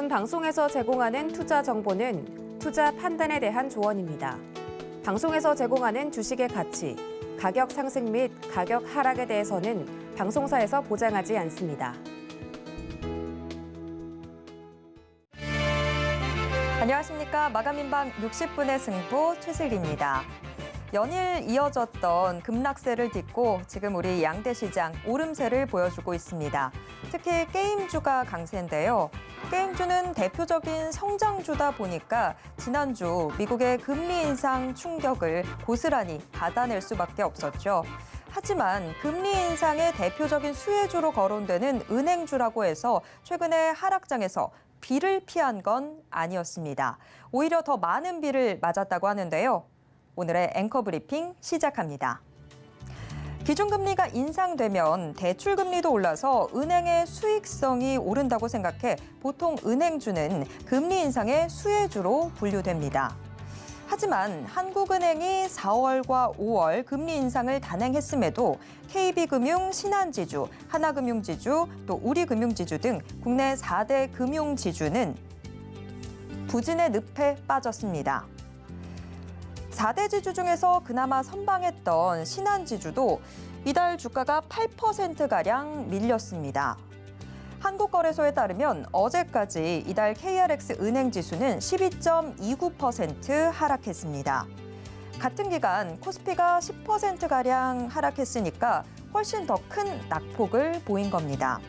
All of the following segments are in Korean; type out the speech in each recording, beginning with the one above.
본 방송에서 제공하는 투자 정보는 투자 판단에 대한 조언입니다. 방송에서 제공하는 주식의 가치, 가격 상승 및 가격 하락에 대해서는 방송사에서 보장하지 않습니다. 안녕하십니까. 마감인방 60분의 승부 최슬기입니다. 연일 이어졌던 급락세를 딛고 지금 우리 양대 시장 오름세를 보여주고 있습니다. 특히 게임주가 강세인데요. 게임주는 대표적인 성장주다 보니까 지난주 미국의 금리 인상 충격을 고스란히 받아낼 수밖에 없었죠. 하지만 금리 인상의 대표적인 수혜주로 거론되는 은행주라고 해서 최근에 하락장에서 비를 피한 건 아니었습니다. 오히려 더 많은 비를 맞았다고 하는데요. 오늘의 앵커 브리핑 시작합니다. 기준금리가 인상되면 대출금리도 올라서 은행의 수익성이 오른다고 생각해 보통 은행주는 금리 인상의 수혜주로 분류됩니다. 하지만 한국은행이 4월과 5월 금리 인상을 단행했음에도 KB금융, 신한지주, 하나금융지주, 또 우리금융지주 등 국내 4대 금융지주는 부진의 늪에 빠졌습니다. 4대 지주 중에서 그나마 선방했던 신한지주도 이달 주가가 8%가량 밀렸습니다. 한국거래소에 따르면 어제까지 이달 KRX 은행지수는 12.29% 하락했습니다. 같은 기간 코스피가 10%가량 하락했으니까 훨씬 더 큰 낙폭을 보인 겁니다.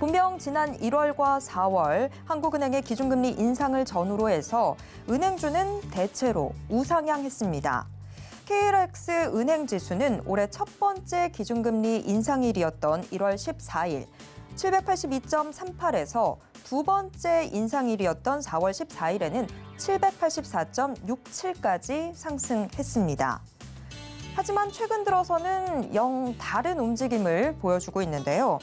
분명 지난 1월과 4월 한국은행의 기준금리 인상을 전후로 해서 은행주는 대체로 우상향했습니다. KRX 은행지수는 올해 첫 번째 기준금리 인상일이었던 1월 14일 782.38에서 두 번째 인상일이었던 4월 14일에는 784.67까지 상승했습니다. 하지만 최근 들어서는 영 다른 움직임을 보여주고 있는데요.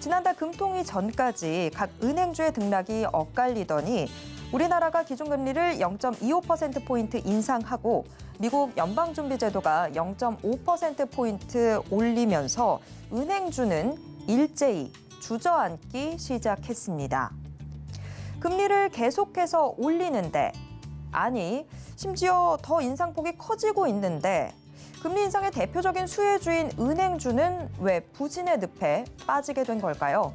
지난달 금통위 전까지 각 은행주의 등락이 엇갈리더니 우리나라가 기준금리를 0.25%포인트 인상하고 미국 연방준비제도가 0.5%포인트 올리면서 은행주는 일제히 주저앉기 시작했습니다. 금리를 계속해서 올리는데, 아니, 심지어 더 인상폭이 커지고 있는데 금리 인상의 대표적인 수혜주인 은행주는 왜 부진의 늪에 빠지게 된 걸까요?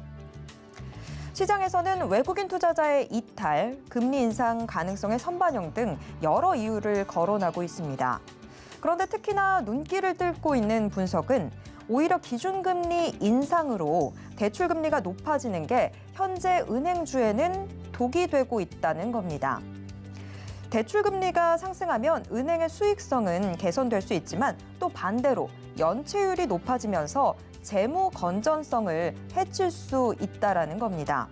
시장에서는 외국인 투자자의 이탈, 금리 인상 가능성의 선반영 등 여러 이유를 거론하고 있습니다. 그런데 특히나 눈길을 뚫고 있는 분석은 오히려 기준금리 인상으로 대출금리가 높아지는 게 현재 은행주에는 독이 되고 있다는 겁니다. 대출금리가 상승하면 은행의 수익성은 개선될 수 있지만 또 반대로 연체율이 높아지면서 재무 건전성을 해칠 수 있다는 겁니다.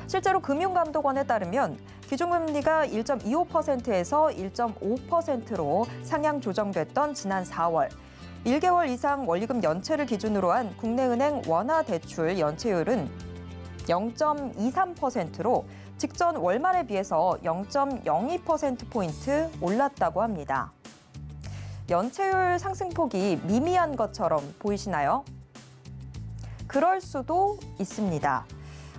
실제로 금융감독원에 따르면 기준금리가 1.25%에서 1.5%로 상향 조정됐던 지난 4월, 1개월 이상 원리금 연체를 기준으로 한 국내은행 원화대출 연체율은 0.23%로 직전 월말에 비해서 0.02%포인트 올랐다고 합니다. 연체율 상승폭이 미미한 것처럼 보이시나요? 그럴 수도 있습니다.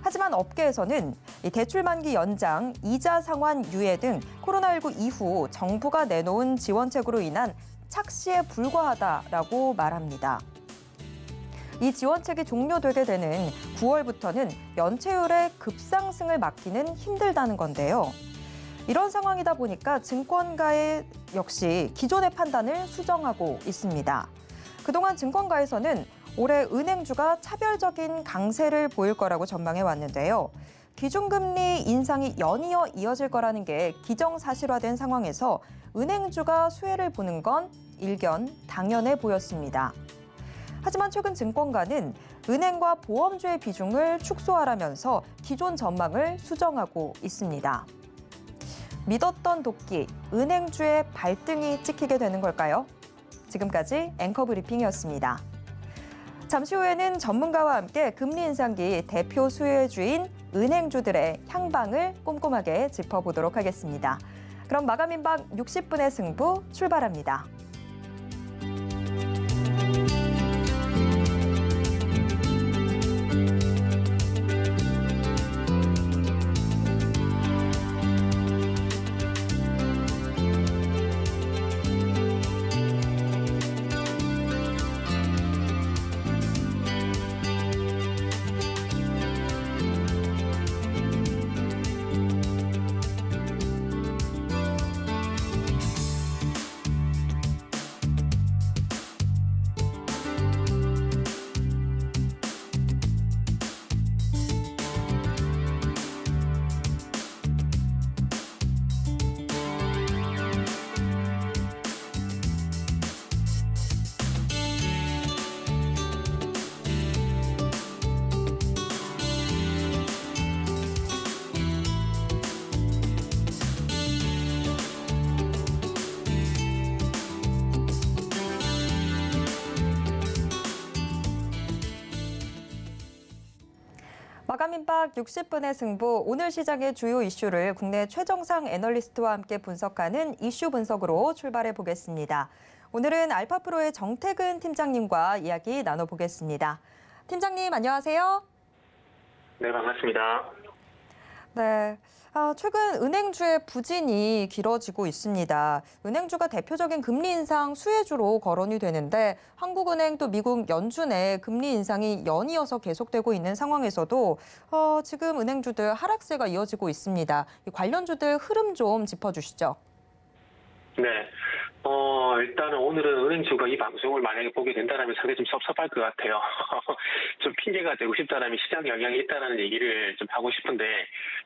하지만 업계에서는 대출 만기 연장, 이자 상환 유예 등 코로나19 이후 정부가 내놓은 지원책으로 인한 착시에 불과하다라고 말합니다. 이 지원책이 종료되게 되는 9월부터는 연체율의 급상승을 막기는 힘들다는 건데요. 이런 상황이다 보니까 증권가의 역시 기존의 판단을 수정하고 있습니다. 그동안 증권가에서는 올해 은행주가 차별적인 강세를 보일 거라고 전망해 왔는데요. 기준금리 인상이 연이어 이어질 거라는 게 기정사실화된 상황에서 은행주가 수혜를 보는 건 일견 당연해 보였습니다. 하지만 최근 증권가는 은행과 보험주의 비중을 축소하라면서 기존 전망을 수정하고 있습니다. 믿었던 도끼, 은행주의 발등이 찍히게 되는 걸까요? 지금까지 앵커 브리핑이었습니다. 잠시 후에는 전문가와 함께 금리 인상기 대표 수혜주인 은행주들의 향방을 꼼꼼하게 짚어보도록 하겠습니다. 그럼 마감인방 60분의 승부 출발합니다. 마감 임박 60분의 승부, 오늘 시장의 주요 이슈를 국내 최정상 애널리스트와 함께 분석하는 이슈 분석으로 출발해 보겠습니다. 오늘은 알파프로의 정태근 팀장님과 이야기 나눠보겠습니다. 팀장님, 안녕하세요. 네, 반갑습니다. 네. 최근 은행주의 부진이 길어지고 있습니다. 은행주가 대표적인 금리 인상 수혜주로 거론이 되는데 한국은행 또 미국 연준의 금리 인상이 연이어서 계속되고 있는 상황에서도 지금 은행주들 하락세가 이어지고 있습니다. 이 관련주들 흐름 좀 짚어주시죠. 네. 일단은 오늘은 은행주가 이 방송을 만약에 보게 된다면 상당히 좀 섭섭할 것 같아요. 좀 핑계가 되고 싶다라면 시장 영향이 있다라는 얘기를 좀 하고 싶은데,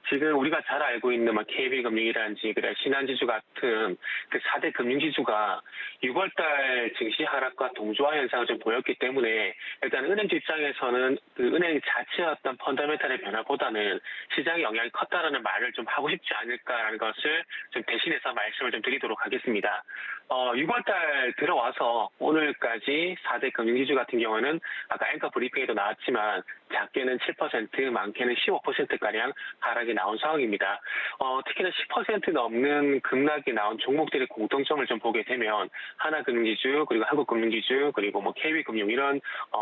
지금 우리가 잘 알고 있는 KB금융이라든지 신한지주 같은 그 4대 금융지주가 6월달 증시 하락과 동조화 현상을 좀 보였기 때문에 일단 은행주 입장에서는 그 은행 자체의 어떤 펀더멘탈의 변화보다는 시장의 영향이 컸다라는 말을 좀 하고 싶지 않을까라는 것을 좀 대신해서 말씀을 좀 드리도록 하겠습니다. 6월달 들어와서 오늘까지 4대 금융지주 같은 경우는 아까 앵커 브리핑에도 나왔지만 작게는 7%, 많게는 15%가량 하락이 나온 상황입니다. 특히나 10% 넘는 급락이 나온 종목들의 공통점을 좀 보게 되면 하나금융지주, 그리고 한국금융지주, 그리고 KB금융 이런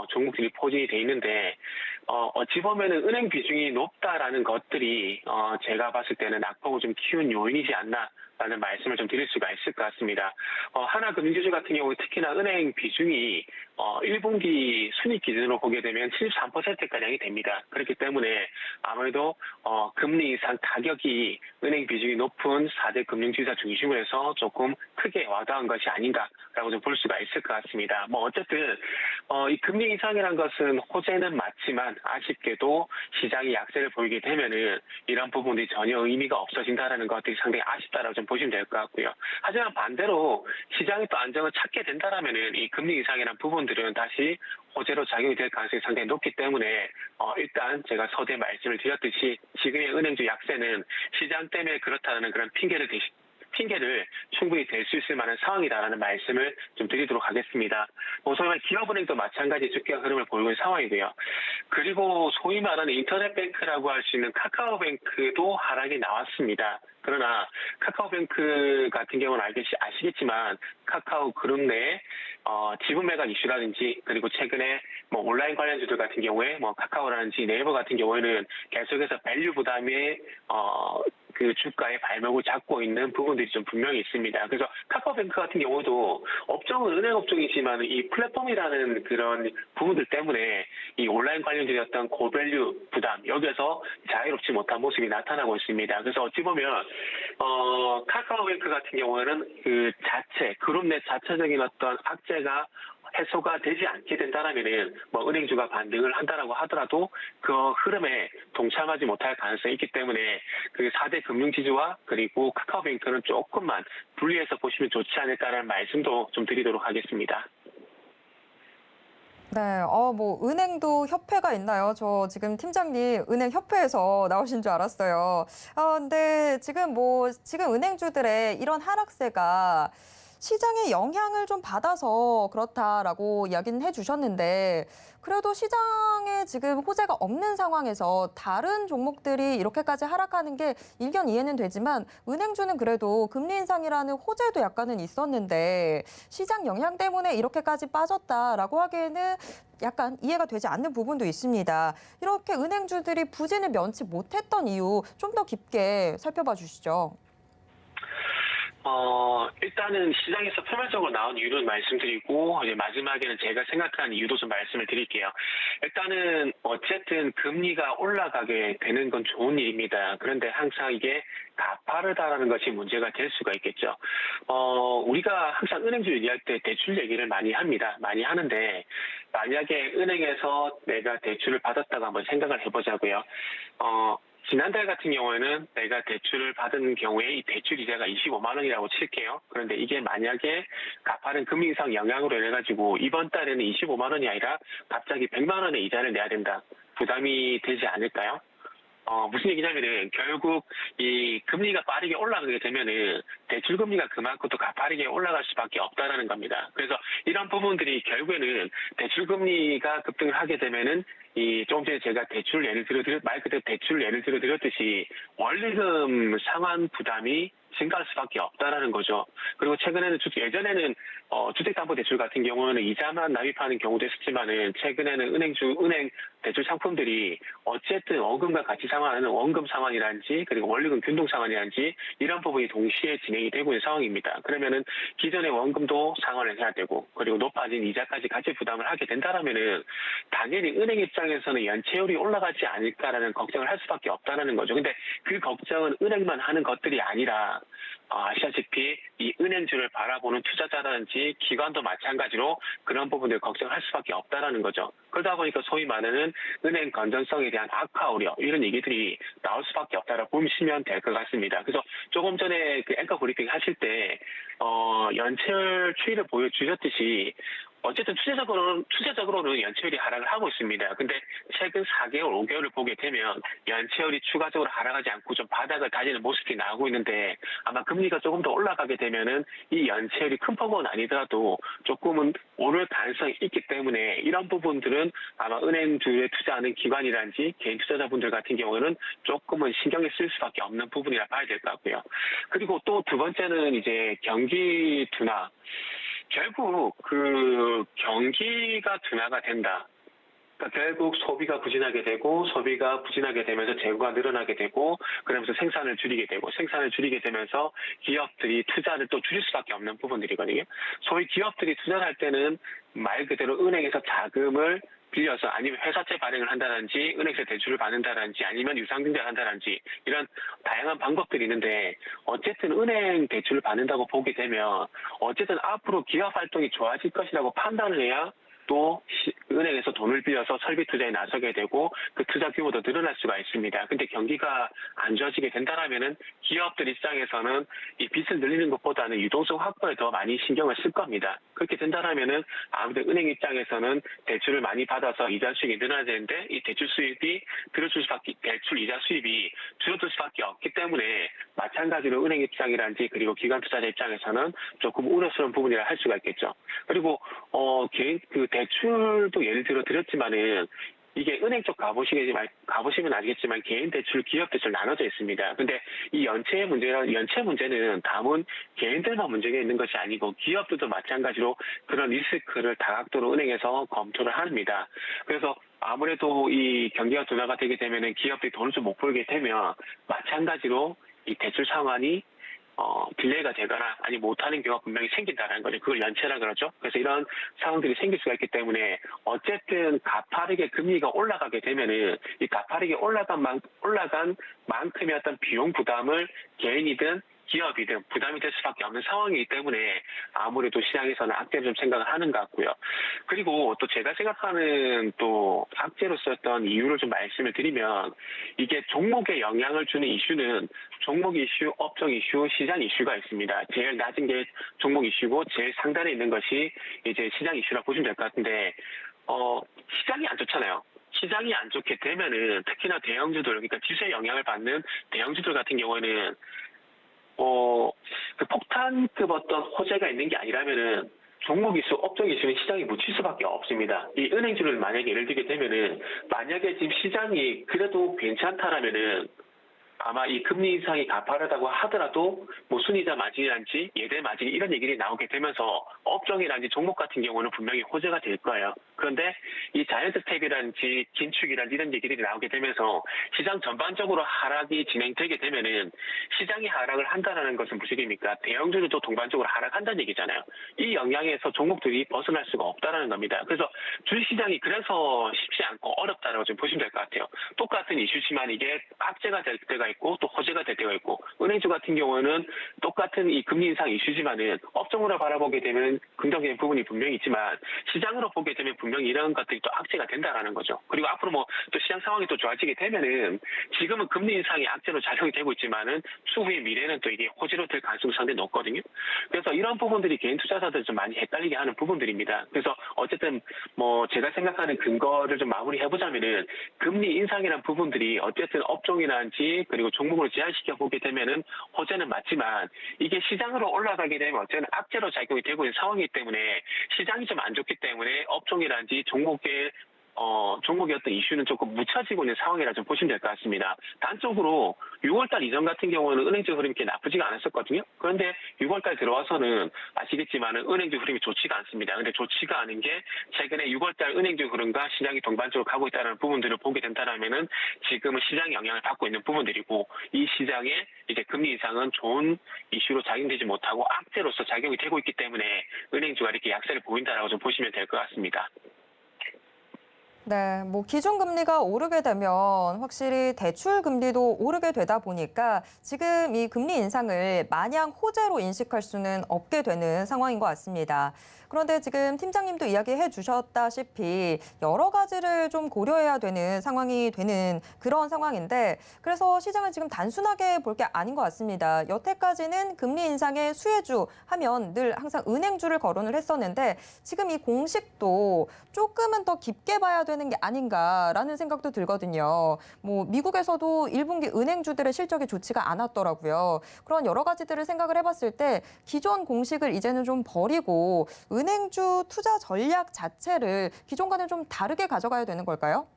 종목들이 포진이 돼 있는데 어찌 보면은 은행 비중이 높다라는 것들이 제가 봤을 때는 낙폭을 좀 키운 요인이지 않나. 라는 말씀을 좀 드릴 수가 있을 것 같습니다. 하나금융지주 같은 경우 특히나 은행 비중이 1분기 순이익 기준으로 보게 되면 73%가량이 됩니다. 그렇기 때문에 아무래도 금리 인상 타격이 은행 비중이 높은 4대 금융지주사 중심으로 해서 조금 크게 와닿은 것이 아닌가라고 좀 볼 수가 있을 것 같습니다. 어쨌든 이 금리 인상이라는 것은 호재는 맞지만 아쉽게도 시장이 약세를 보이게 되면은 이런 부분들이 전혀 의미가 없어진다라는 것들이 상당히 아쉽다라고 좀 보시면 될 것 같고요. 하지만 반대로 시장이 또 안정을 찾게 된다라면은 이 금리 인상이라는 부분들은 다시 호재로 작용이 될 가능성이 상당히 높기 때문에 일단 제가 서두에 말씀을 드렸듯이 지금의 은행주 약세는 시장 때문에 그렇다는 그런 핑계를 충분히 댈 수 있을 만한 상황이다라는 말씀을 좀 드리도록 하겠습니다. 소위 말해 기업은행도 마찬가지 주가 흐름을 보이고 있는 상황이고요. 그리고 소위 말하는 인터넷뱅크라고 할 수 있는 카카오뱅크도 하락이 나왔습니다. 그러나 카카오뱅크 같은 경우는 아시겠지만 카카오 그룹 내에 지분 매각 이슈라든지 그리고 최근에 온라인 관련주들 같은 경우에 카카오라든지 네이버 같은 경우에는 계속해서 밸류 부담에 그 주가의 발목을 잡고 있는 부분들이 좀 분명히 있습니다. 그래서 카카오뱅크 같은 경우도 업종은 은행 업종이지만 이 플랫폼이라는 그런 부분들 때문에 이 온라인 관련주의 어떤 고밸류 부담 여기에서 자유롭지 못한 모습이 나타나고 있습니다. 그래서 어찌 보면 카카오뱅크 같은 경우에는 그 그룹 내 자체적인 어떤 악재가 해소가 되지 않게 된다라면은 은행주가 반등을 한다라고 하더라도 그 흐름에 동참하지 못할 가능성이 있기 때문에 그 4대 금융지주와 그리고 카카오뱅크는 조금만 분리해서 보시면 좋지 않을까라는 말씀도 좀 드리도록 하겠습니다. 네, 은행도 협회가 있나요? 저 지금 팀장님 은행협회에서 나오신 줄 알았어요. 근데 지금 은행주들의 이런 하락세가 시장에 영향을 좀 받아서 그렇다라고 이야기는 해주셨는데 그래도 시장에 지금 호재가 없는 상황에서 다른 종목들이 이렇게까지 하락하는 게 일견 이해는 되지만 은행주는 그래도 금리 인상이라는 호재도 약간은 있었는데 시장 영향 때문에 이렇게까지 빠졌다라고 하기에는 약간 이해가 되지 않는 부분도 있습니다. 이렇게 은행주들이 부진을 면치 못했던 이유 좀 더 깊게 살펴봐 주시죠. 일단은 시장에서 표면적으로 나온 이유를 말씀드리고, 이제 마지막에는 제가 생각하는 이유도 좀 말씀을 드릴게요. 일단은, 어쨌든 금리가 올라가게 되는 건 좋은 일입니다. 그런데 항상 이게 가파르다라는 것이 문제가 될 수가 있겠죠. 우리가 항상 은행주 얘기할 때 대출 얘기를 많이 합니다. 많이 하는데, 만약에 은행에서 내가 대출을 받았다고 한번 생각을 해보자고요. 지난달 같은 경우에는 내가 대출을 받은 경우에 이 대출 이자가 25만 원이라고 칠게요. 그런데 이게 만약에 가파른 금리 인상 영향으로 인해가지고 이번 달에는 25만 원이 아니라 갑자기 100만 원의 이자를 내야 된다. 부담이 되지 않을까요? 무슨 얘기냐면은 결국 이 금리가 빠르게 올라가게 되면은 대출 금리가 그만큼 또 가파르게 올라갈 수밖에 없다라는 겁니다. 그래서 이런 부분들이 결국에는 대출 금리가 급등을 하게 되면은 이 조금 전에 제가 말 그대로 대출 예를 들어 드렸듯이 원리금 상환 부담이 증가할 수밖에 없다라는 거죠. 그리고 최근에는 예전에는 주택담보대출 같은 경우는 이자만 납입하는 경우도 있었지만은 최근에는 은행 대출 상품들이 어쨌든 원금과 같이 상환하는 원금 상환이란지 그리고 원리금 균등 상환이란지 이런 부분이 동시에 진행이 되고 있는 상황입니다. 그러면은 기존의 원금도 상환을 해야 되고 그리고 높아진 이자까지 같이 부담을 하게 된다라면은 당연히 은행 입장에서는 연체율이 올라가지 않을까라는 걱정을 할 수밖에 없다라는 거죠. 근데 그 걱정은 은행만 하는 것들이 아니라 아시다시피 이 은행주를 바라보는 투자자라든지 기관도 마찬가지로 그런 부분들 걱정할 수밖에 없다라는 거죠. 그러다 보니까 소위 말하는 은행 건전성에 대한 악화 우려 이런 얘기들이 나올 수밖에 없다라고 보시면 될 것 같습니다. 그래서 조금 전에 그 앵커 브리핑 하실 때 연체율 추이를 보여주셨듯이 어쨌든 추세적으로는 연체율이 하락을 하고 있습니다. 근데 최근 4개월, 5개월을 보게 되면 연체율이 추가적으로 하락하지 않고 좀 바닥을 다지는 모습이 나오고 있는데 아마 금리가 조금 더 올라가게 되면은 이 연체율이 큰 폭은 아니더라도 조금은 오를 가능성이 있기 때문에 이런 부분들은 아마 은행주에 투자하는 기관이란지 개인 투자자분들 같은 경우에는 조금은 신경을 쓸 수밖에 없는 부분이라 봐야 될 것 같고요. 그리고 또 두 번째는 이제 경기 둔화. 결국 그 경기가 둔화가 된다. 그러니까 결국 소비가 부진하게 되고 소비가 부진하게 되면서 재고가 늘어나게 되고 그러면서 생산을 줄이게 되고 생산을 줄이게 되면서 기업들이 투자를 또 줄일 수밖에 없는 부분들이거든요. 소위 기업들이 투자를 할 때는 말 그대로 은행에서 자금을 빌려서 아니면 회사채 발행을 한다든지 은행에서 대출을 받는다든지 아니면 유상증자를 한다든지 이런 다양한 방법들이 있는데 어쨌든 은행 대출을 받는다고 보게 되면 어쨌든 앞으로 기업 활동이 좋아질 것이라고 판단을 해야 또 은행에서 돈을 빌려서 설비 투자에 나서게 되고 그 투자 규모도 늘어날 수가 있습니다. 근데 경기가 안 좋아지게 된다라면은 기업들 입장에서는 이 빚을 늘리는 것보다는 유동성 확보에 더 많이 신경을 쓸 겁니다. 그렇게 된다라면은 아무래도 은행 입장에서는 대출을 많이 받아서 이자 수익이 늘어나야 되는데 이 대출 수입이 대출 이자 수입이 줄어들 수밖에 없기 때문에 마찬가지로 은행 입장이란지 그리고 기관 투자자 입장에서는 조금 우려스러운 부분이라 할 수가 있겠죠. 그리고 개인 대출도 예를 들어 드렸지만은 이게 은행 쪽 가보시면 알겠지만 개인 대출, 기업 대출 나눠져 있습니다. 근데 이 연체 문제는 다문 개인들만 문제가 있는 것이 아니고 기업들도 마찬가지로 그런 리스크를 다각도로 은행에서 검토를 합니다. 그래서 아무래도 이 경기가 둔화가 되게 되면은 기업들이 돈을 좀 못 벌게 되면 마찬가지로 이 대출 상환이 딜레이가 되거나 아니 못하는 경우가 분명히 생긴다는 거죠. 그걸 연체라 그러죠. 그래서 이런 상황들이 생길 수가 있기 때문에 어쨌든 가파르게 금리가 올라가게 되면은 이 가파르게 올라간 만큼의 어떤 비용 부담을 개인이든 기업이든 부담이 될 수밖에 없는 상황이기 때문에 아무래도 시장에서는 악재를 좀 생각을 하는 것 같고요. 그리고 또 제가 생각하는 또 악재로 썼던 이유를 좀 말씀을 드리면 이게 종목에 영향을 주는 이슈는 종목 이슈, 업종 이슈, 시장 이슈가 있습니다. 제일 낮은 게 종목 이슈고 제일 상단에 있는 것이 이제 시장 이슈라고 보시면 될 것 같은데 시장이 안 좋잖아요. 시장이 안 좋게 되면은 특히나 대형주들, 그러니까 지수에 영향을 받는 대형주들 같은 경우에는 그 폭탄급 어떤 호재가 있는 게 아니라면은 종목 이슈, 업종 이슈는 시장이 묻힐 수밖에 없습니다. 이 은행주를 만약에 예를 들게 되면은 만약에 지금 시장이 그래도 괜찮다라면은 아마 이 금리 인상이 가파르다고 하더라도 뭐 순이자 마진이란지 예대 마진 이런 얘기들이 나오게 되면서 업종이란지 종목 같은 경우는 분명히 호재가 될 거예요. 그런데 이 자이언트 스텝이란지 긴축이란지 이런 얘기들이 나오게 되면서 시장 전반적으로 하락이 진행되게 되면은 시장이 하락을 한다는 것은 무슨 얘기입니까? 대형주들도 동반적으로 하락한다는 얘기잖아요. 이 영향에서 종목들이 벗어날 수가 없다는 겁니다. 그래서 주식시장이 그래서 쉽지 않고 어렵다라고 좀 보시면 될 것 같아요. 똑같은 이슈지만 이게 악재가 될 때가 있고 또 호재가 될 때가 있고 은행주 같은 경우는 똑같은 이 금리 인상 이슈지만은 업종으로 바라보게 되면 긍정적인 부분이 분명히 있지만 시장으로 보게 되면 분명히 이런 것들이 또 악재가 된다라는 거죠. 그리고 앞으로 뭐 또 시장 상황이 또 좋아지게 되면은 지금은 금리 인상이 악재로 작용이 되고 있지만은 추후의 미래는 또 이게 호재로 될 가능성이 상당히 높거든요. 그래서 이런 부분들이 개인 투자자들 좀 많이 헷갈리게 하는 부분들입니다. 그래서 어쨌든 뭐 제가 생각하는 근거를 좀 마무리해 보자면은 금리 인상이라는 부분들이 어쨌든 업종이라든지 그리고 종목으로 제한시켜 보게 되면은 호재는 맞지만 이게 시장으로 올라가게 되면 어쨌든 악재로 작용이 되고 있는 상황이기 때문에 시장이 좀 안 좋기 때문에 업종이라든지 종목의 어떤 이슈는 조금 묻혀지고 있는 상황이라 좀 보시면 될 것 같습니다. 단적으로 6월달 이전 같은 경우는 은행주 흐름이 이렇게 나쁘지가 않았었거든요. 그런데 6월달 들어와서는 아시겠지만 은행주 흐름이 좋지가 않습니다. 근데 좋지가 않은 게 최근에 6월달 은행주 흐름과 시장이 동반적으로 가고 있다는 부분들을 보게 된다면은 지금은 시장의 영향을 받고 있는 부분들이고 이 시장에 이제 금리 인상은 좋은 이슈로 작용되지 못하고 악재로서 작용이 되고 있기 때문에 은행주가 이렇게 약세를 보인다라고 좀 보시면 될 것 같습니다. 네, 뭐 기준금리가 오르게 되면 확실히 대출금리도 오르게 되다 보니까 지금 이 금리 인상을 마냥 호재로 인식할 수는 없게 되는 상황인 것 같습니다. 그런데 지금 팀장님도 이야기해 주셨다시피 여러 가지를 좀 고려해야 되는 상황이 되는 그런 상황인데 그래서 시장을 지금 단순하게 볼 게 아닌 것 같습니다. 여태까지는 금리 인상의 수혜주 하면 늘 항상 은행주를 거론을 했었는데 지금 이 공식도 조금은 더 깊게 봐야 되는 게 아닌가라는 생각도 들거든요. 뭐 미국에서도 1분기 은행주들의 실적이 좋지가 않았더라고요. 그런 여러 가지들을 생각을 해봤을 때 기존 공식을 이제는 좀 버리고 은행주 투자 전략 자체를 기존과는 좀 다르게 가져가야 되는 걸까요?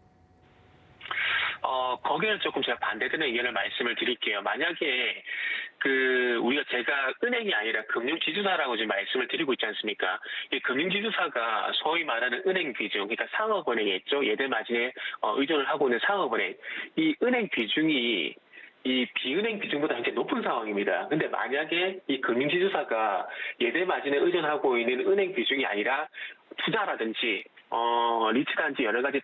거기에는 조금 제가 반대되는 의견을 말씀을 드릴게요. 만약에 제가 은행이 아니라 금융지주사라고 지금 말씀을 드리고 있지 않습니까? 이 금융지주사가 소위 말하는 은행 비중, 그러니까 상업은행에 있죠. 예대마진에 의존을 하고 있는 상업은행. 이 은행 비중이 이 비은행 비중보다 굉장히 높은 상황입니다. 근데 만약에 이 금융지주사가 예대마진에 의존하고 있는 은행 비중이 아니라 투자라든지 리츠라든지 여러 가지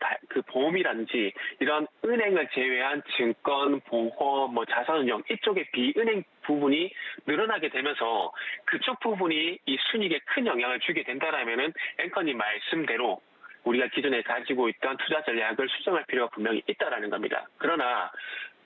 보험이라든지 이런 은행을 제외한 증권, 보험, 자산운용 이쪽의 비은행 부분이 늘어나게 되면서 그쪽 부분이 이 순이익에 큰 영향을 주게 된다라면은 앵커님 말씀대로 우리가 기존에 가지고 있던 투자 전략을 수정할 필요가 분명히 있다라는 겁니다. 그러나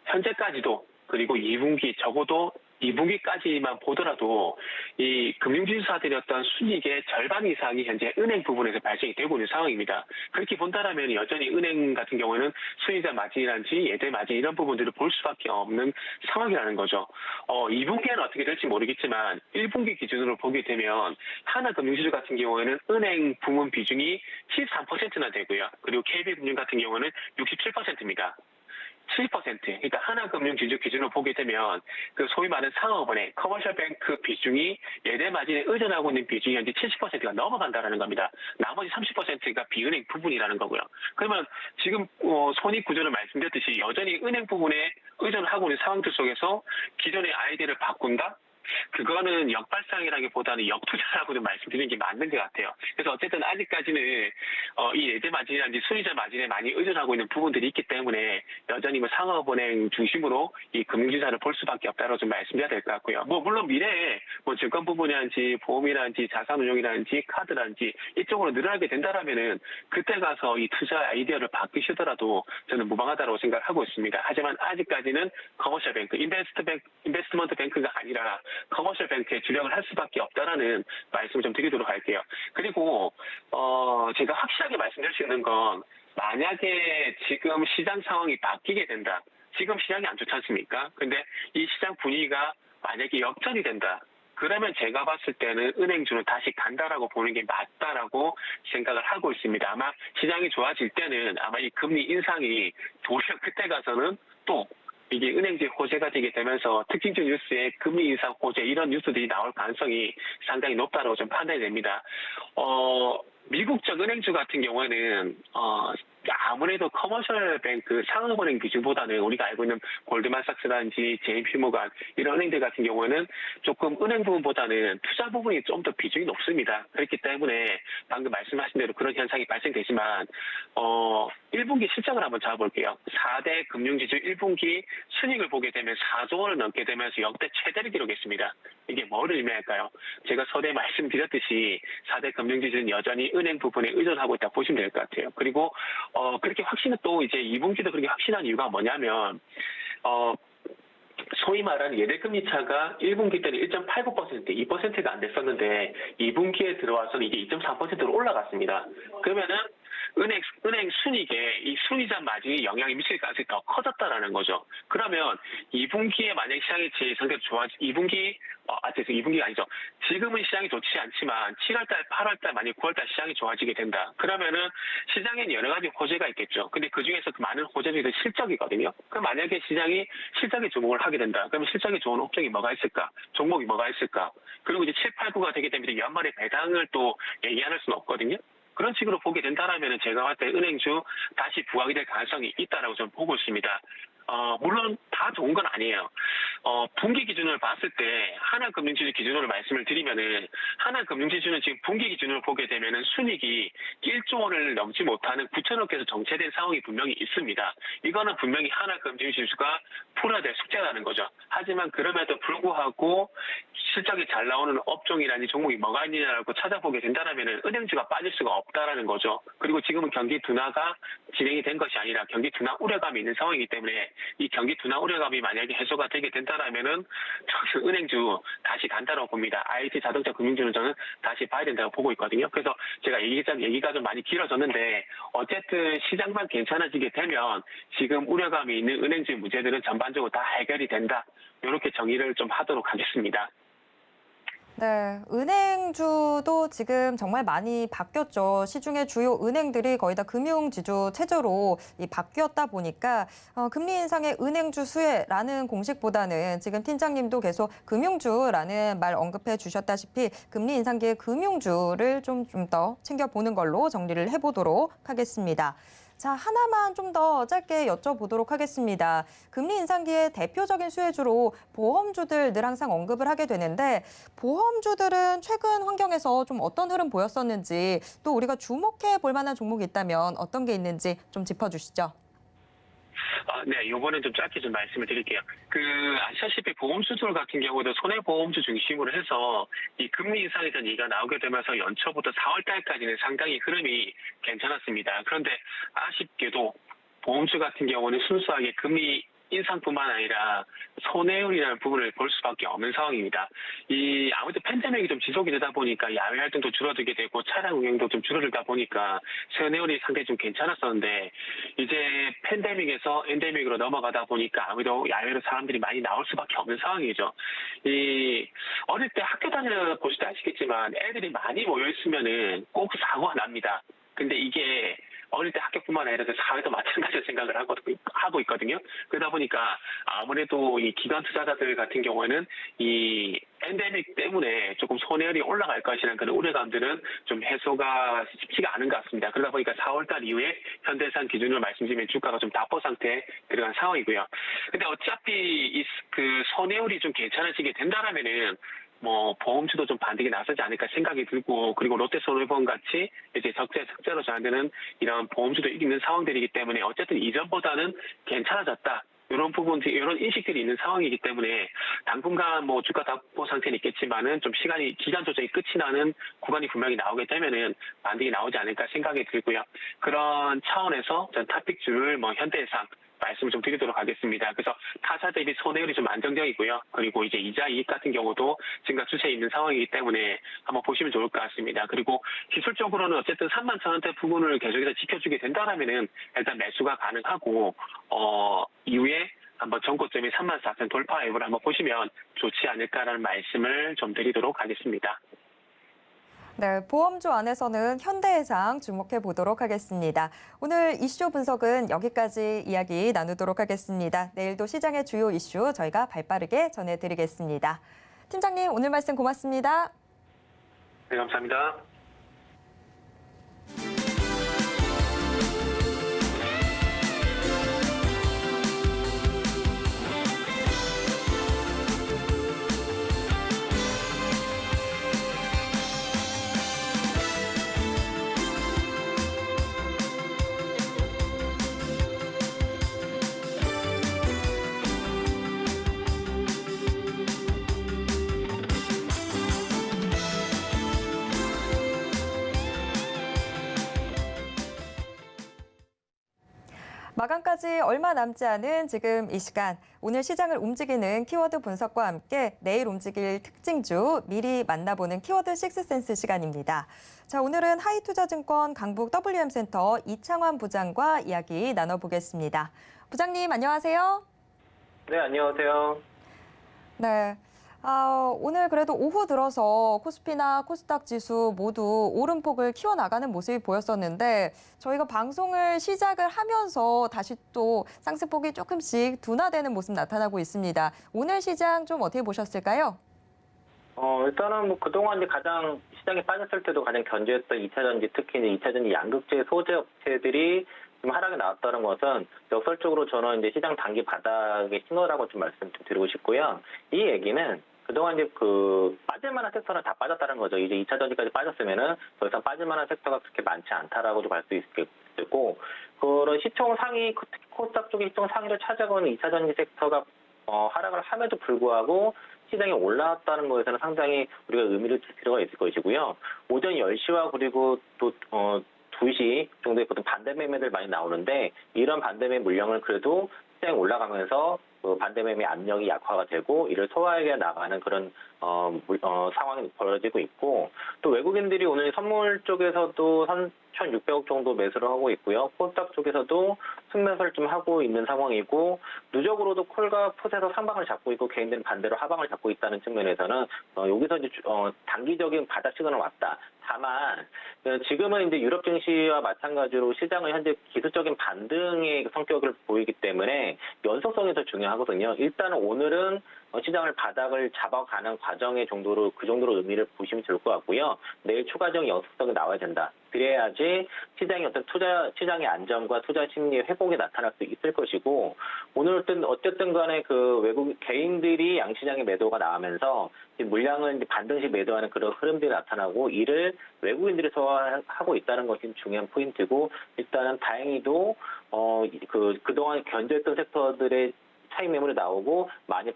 현재까지도 그리고 2분기 적어도 2분기까지만 보더라도 이 금융지주사들의 어떤 순이익의 절반 이상이 현재 은행 부분에서 발생이 되고 있는 상황입니다. 그렇게 본다라면 여전히 은행 같은 경우는 수익자 마진이라든지 예대 마진 이런 부분들을 볼 수밖에 없는 상황이라는 거죠. 2분기에는 어떻게 될지 모르겠지만 1분기 기준으로 보게 되면 하나금융지주 같은 경우에는 은행 부문 비중이 73%나 되고요. 그리고 KB금융 같은 경우는 67%입니다. 7%. 그러니까 하나금융지주 기준으로 보게 되면 그 소위 말하는 상업은행, 커머셜 뱅크 비중이 예대 마진에 의존하고 있는 비중이 현재 70%가 넘어간다라는 겁니다. 나머지 30%가 비은행 부분이라는 거고요. 그러면 지금 손익 구조를 말씀드렸듯이 여전히 은행 부분에 의존하고 있는 상황들 속에서 기존의 아이디어를 바꾼다? 그거는 역발상이라기보다는 역투자라고도 말씀드리는 게 맞는 것 같아요. 그래서 어쨌든 아직까지는 이 예대 마진이라든지 수익자 마진에 많이 의존하고 있는 부분들이 있기 때문에 여전히 상업은행 중심으로 이 금융지사를 볼 수밖에 없다고 좀 말씀드려야 될 것 같고요. 물론 미래에 증권 부분이라든지 보험이라든지 자산운용이라든지 카드라든지 이쪽으로 늘어나게 된다라면은 그때 가서 이 투자 아이디어를 바꾸시더라도 저는 무방하다고 생각하고 있습니다. 하지만 아직까지는 커머셜 뱅크, 인베스트먼트 뱅크가 아니라 커머셜 뱅크에 주력을 할 수밖에 없다라는 말씀을 좀 드리도록 할게요. 그리고 제가 확실하게 말씀드릴 수 있는 건 만약에 지금 시장 상황이 바뀌게 된다. 지금 시장이 안 좋지 않습니까? 근데 이 시장 분위기가 만약에 역전이 된다. 그러면 제가 봤을 때는 은행주는 다시 간다라고 보는 게 맞다라고 생각을 하고 있습니다. 아마 시장이 좋아질 때는 아마 이 금리 인상이 도리어 그때 가서는 또 이게 은행지 호재가 되게 되면서 특징적 뉴스에 금리 인상 호재 이런 뉴스들이 나올 가능성이 상당히 높다고 좀 판단이 됩니다. 미국적 은행주 같은 경우에는 아무래도 커머셜 뱅크 상업은행 기준보다는 우리가 알고 있는 골드만삭스라든지 JP모간 이런 은행들 같은 경우는 조금 은행 부분보다는 투자 부분이 좀 더 비중이 높습니다. 그렇기 때문에 방금 말씀하신 대로 그런 현상이 발생되지만 1분기 실적을 한번 잡아볼게요. 4대 금융지주 1분기 순이익을 보게 되면 4조 원을 넘게 되면서 역대 최대를 기록했습니다. 이게 뭐를 의미할까요? 제가 서두에 말씀드렸듯이 4대 금융지주는 여전히 은행 부분에 의존하고 있다 보시면 될 것 같아요. 그리고 그렇게 확신은 또 이제 2분기도 그렇게 확신한 이유가 뭐냐면 소위 말하는 예대금리 차가 1분기 때는 1.89%, 2%가 안 됐었는데 2분기에 들어와서는 이게 2.3%로 올라갔습니다. 그러면은 은행 순이익에 이 순이자 마진이 영향이 미칠 가능성이 더 커졌다라는 거죠. 그러면 2분기에 만약 시장이 제 상태로 2분기가 아니죠. 지금은 시장이 좋지 않지만 7월달, 8월달, 만약 9월달 시장이 좋아지게 된다. 그러면은 시장에는 여러 가지 호재가 있겠죠. 근데 그 중에서 그 많은 호재 중에서 실적이거든요. 그럼 만약에 시장이 실적에 주목을 하게 된다. 그러면 실적이 좋은 업종이 뭐가 있을까? 종목이 뭐가 있을까? 그리고 이제 7, 8, 9가 되게 되면 연말에 배당을 또 얘기할 수는 없거든요. 그런 식으로 보게 된다라면 제가 봤을 때 은행주 다시 부각이 될 가능성이 있다라고 저는 보고 있습니다. 물론 다 좋은 건 아니에요. 분기 기준을 봤을 때 하나금융지주 기준으로 말씀을 드리면은 하나금융지주는 지금 분기 기준으로 보게 되면은 순이익이 1조 원을 넘지 못하는 9천억에서 정체된 상황이 분명히 있습니다. 이거는 분명히 하나금융지주가 풀어야 될 숙제라는 거죠. 하지만 그럼에도 불구하고 실적이 잘 나오는 업종이라든지 종목이 뭐가 있느냐라고 찾아보게 된다면은 은행주가 빠질 수가 없다라는 거죠. 그리고 지금은 경기 둔화가 진행이 된 것이 아니라 경기 둔화 우려감이 있는 상황이기 때문에 이 경기 둔화 우려감이 만약에 해소가 되게 된다라면은 저는 은행주 다시 간다라고 봅니다. IT 자동차 금융주는 저는 다시 봐야 된다고 보고 있거든요. 그래서 제가 얘기가 좀 많이 길어졌는데 어쨌든 시장만 괜찮아지게 되면 지금 우려감이 있는 은행주의 문제들은 전반적으로 다 해결이 된다. 이렇게 정의를 좀 하도록 하겠습니다. 네, 은행주도 지금 정말 많이 바뀌었죠. 시중의 주요 은행들이 거의 다 금융지주 체제로 바뀌었다 보니까 금리 인상의 은행주 수혜라는 공식보다는 지금 팀장님도 계속 금융주라는 말 언급해 주셨다시피 금리 인상기의 금융주를 좀 더 챙겨보는 걸로 정리를 해보도록 하겠습니다. 자, 하나만 좀 더 짧게 여쭤보도록 하겠습니다. 금리 인상기의 대표적인 수혜주로 보험주들 늘 항상 언급을 하게 되는데 보험주들은 최근 환경에서 좀 어떤 흐름 보였었는지 또 우리가 주목해 볼 만한 종목이 있다면 어떤 게 있는지 좀 짚어주시죠. 네, 이번엔 좀 짧게 좀 말씀을 드릴게요. 아시다시피 보험주들 같은 경우도 손해보험주 중심으로 해서 이 금리 인상에 대한 얘기가 나오게 되면서 연초부터 4월 달까지는 상당히 흐름이 괜찮았습니다. 그런데 아쉽게도 보험주 같은 경우는 순수하게 금리 인상뿐만 아니라 손해율이라는 부분을 볼 수밖에 없는 상황입니다. 아무래도 팬데믹이 좀 지속이 되다 보니까 야외 활동도 줄어들게 되고 차량 운행도 좀 줄어들다 보니까 손해율이 상당히 좀 괜찮았었는데 이제 팬데믹에서 엔데믹으로 넘어가다 보니까 아무래도 야외로 사람들이 많이 나올 수밖에 없는 상황이죠. 어릴 때 학교 다녀 보실 때 아시겠지만 애들이 많이 모여 있으면은 꼭 사고가 납니다. 근데 이게 어릴 때 학교뿐만 아니라 사회도 마찬가지로 생각을 하고 있거든요. 그러다 보니까 아무래도 이 기관 투자자들 같은 경우에는 이 팬데믹 때문에 조금 손해율이 올라갈 것이라는 그런 우려감들은 좀 해소가 쉽지가 않은 것 같습니다. 그러다 보니까 4월달 이후에 현대산 기준으로 말씀드리면 주가가 좀 답보 상태에 들어간 상황이고요. 근데 어차피 손해율이 좀 괜찮아지게 된다라면은 보험주도 좀 반등이 나서지 않을까 생각이 들고, 그리고 롯데손해보험 같이 이제 적재로 전환되는 이런 보험주도 있는 상황들이기 때문에 어쨌든 이전보다는 괜찮아졌다. 이런 부분들, 이런 인식들이 있는 상황이기 때문에 당분간 주가 답보 상태는 있겠지만은 좀 기간 조정이 끝이 나는 구간이 분명히 나오게 되면은 반등이 나오지 않을까 생각이 들고요. 그런 차원에서 전 탑픽주를 현대해상 말씀을 좀 드리도록 하겠습니다. 그래서 타사 대비 손해율이 좀 안정적이고요. 그리고 이제 이자 이익 같은 경우도 증가 추세에 있는 상황이기 때문에 한번 보시면 좋을 것 같습니다. 그리고 기술적으로는 어쨌든 31,000원대 부분을 계속해서 지켜주게 된다라면은 일단 매수가 가능하고 이후에 한번 전고점이 34,000 돌파 여부를 한번 보시면 좋지 않을까라는 말씀을 좀 드리도록 하겠습니다. 네, 보험주 안에서는 현대해상 주목해 보도록 하겠습니다. 오늘 이슈 분석은 여기까지 이야기 나누도록 하겠습니다. 내일도 시장의 주요 이슈 저희가 발빠르게 전해드리겠습니다. 팀장님, 오늘 말씀 고맙습니다. 네, 감사합니다. 마감까지 얼마 남지 않은 지금 이 시간, 오늘 시장을 움직이는 키워드 분석과 함께 내일 움직일 특징주 미리 만나보는 키워드 식스센스 시간입니다. 자, 오늘은 하이투자증권 강북 WM센터 이창환 부장과 이야기 나눠보겠습니다. 부장님, 안녕하세요. 네, 안녕하세요. 네. 오늘 그래도 오후 들어서 코스피나 코스닥 지수 모두 오름폭을 키워나가는 모습이 보였었는데 저희가 방송을 시작을 하면서 다시 또 상승폭이 조금씩 둔화되는 모습 나타나고 있습니다. 오늘 시장 좀 어떻게 보셨을까요? 일단은 뭐 그동안 이제 가장 시장에 빠졌을 때도 가장 견조했던 2차전지, 특히 이제 2차전지 양극재 소재 업체들이 좀 하락이 나왔다는 것은 역설적으로 저는 이제 시장 단기 바닥의 신호라고 좀 말씀 좀 드리고 싶고요. 이 얘기는 그동안 이제 빠질 만한 섹터는 다 빠졌다는 거죠. 이제 2차 전지까지 빠졌으면은 더 이상 빠질 만한 섹터가 그렇게 많지 않다라고 좀 알 수 있겠고, 그런 시총 상위, 특히 코스닥 쪽의 시총 상위를 찾아가는 2차 전지 섹터가 하락을 함에도 불구하고 시장이 올라왔다는 것에서는 상당히 우리가 의미를 둘 필요가 있을 것이고요. 오전 10시와 그리고 또 2시 정도에 보통 반대 매매들 많이 나오는데, 이런 반대 매매 물량을 그래도 시장이 올라가면서 반대 매매 압력이 약화가 되고 이를 소화해 나가는 그런 상황이 벌어지고 있고, 또 외국인들이 오늘 선물 쪽에서도 3,600억 정도 매수를 하고 있고요. 코스닥 쪽에서도 순매수를 좀 하고 있는 상황이고, 누적으로도 콜과 풋에서 상방을 잡고 있고 개인들은 반대로 하방을 잡고 있다는 측면에서는 여기서 이제 단기적인 바닥 시그널 왔다. 다만 지금은 이제 유럽 증시와 마찬가지로 시장은 현재 기술적인 반등의 성격을 보이기 때문에 연속성이 더 중요하거든요. 일단은 오늘은 시장을 바닥을 잡아가는 과정의 정도로 그 정도로 의미를 보시면 좋을 것 같고요. 내일 추가적인 연속성이 나와야 된다. 그래야지 시장의 시장의 안정과 투자 심리의 회복이 나타날 수 있을 것이고, 오늘 어쨌든 간에 외국 개인들이 양시장에 매도가 나오면서 물량을 반등식 매도하는 그런 흐름들이 나타나고, 이를 외국인들이 소화하고 있다는 것이 중요한 포인트고, 일단은 다행히도 그동안 견제했던 섹터들의 차익 매물이 나오고 많이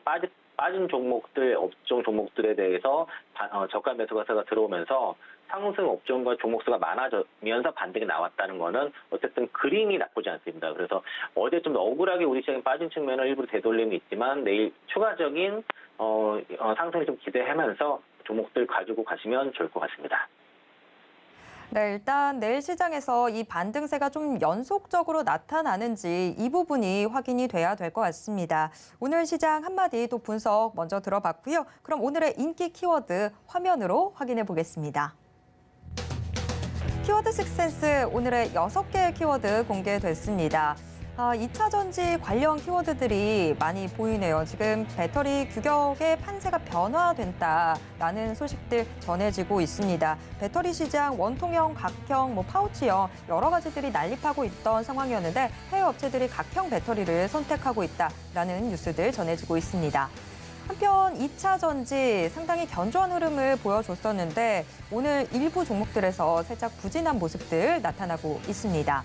빠진 종목들, 업종 종목들에 대해서 저가 매수가세가 들어오면서 상승 업종과 종목 수가 많아지면서 반등이 나왔다는 거는 어쨌든 그림이 나쁘지 않습니다. 그래서 어제 좀 억울하게 우리 시장이 빠진 측면은 일부러 되돌림이 있지만, 내일 추가적인 상승을 좀 기대하면서 종목들 가지고 가시면 좋을 것 같습니다. 네, 일단 내일 시장에서 이 반등세가 좀 연속적으로 나타나는지 이 부분이 확인이 돼야 될 것 같습니다. 오늘 시장 한마디 또 분석 먼저 들어봤고요. 그럼 오늘의 인기 키워드 화면으로 확인해 보겠습니다. 키워드 식센스 오늘의 6개의 키워드 공개됐습니다. 2차 전지 관련 키워드들이 많이 보이네요. 지금 배터리 규격의 판세가 변화된다라는 소식들 전해지고 있습니다. 배터리 시장 원통형, 각형, 파우치형 여러 가지들이 난립하고 있던 상황이었는데 해외 업체들이 각형 배터리를 선택하고 있다라는 뉴스들 전해지고 있습니다. 한편 2차 전지 상당히 견조한 흐름을 보여줬었는데 오늘 일부 종목들에서 살짝 부진한 모습들 나타나고 있습니다.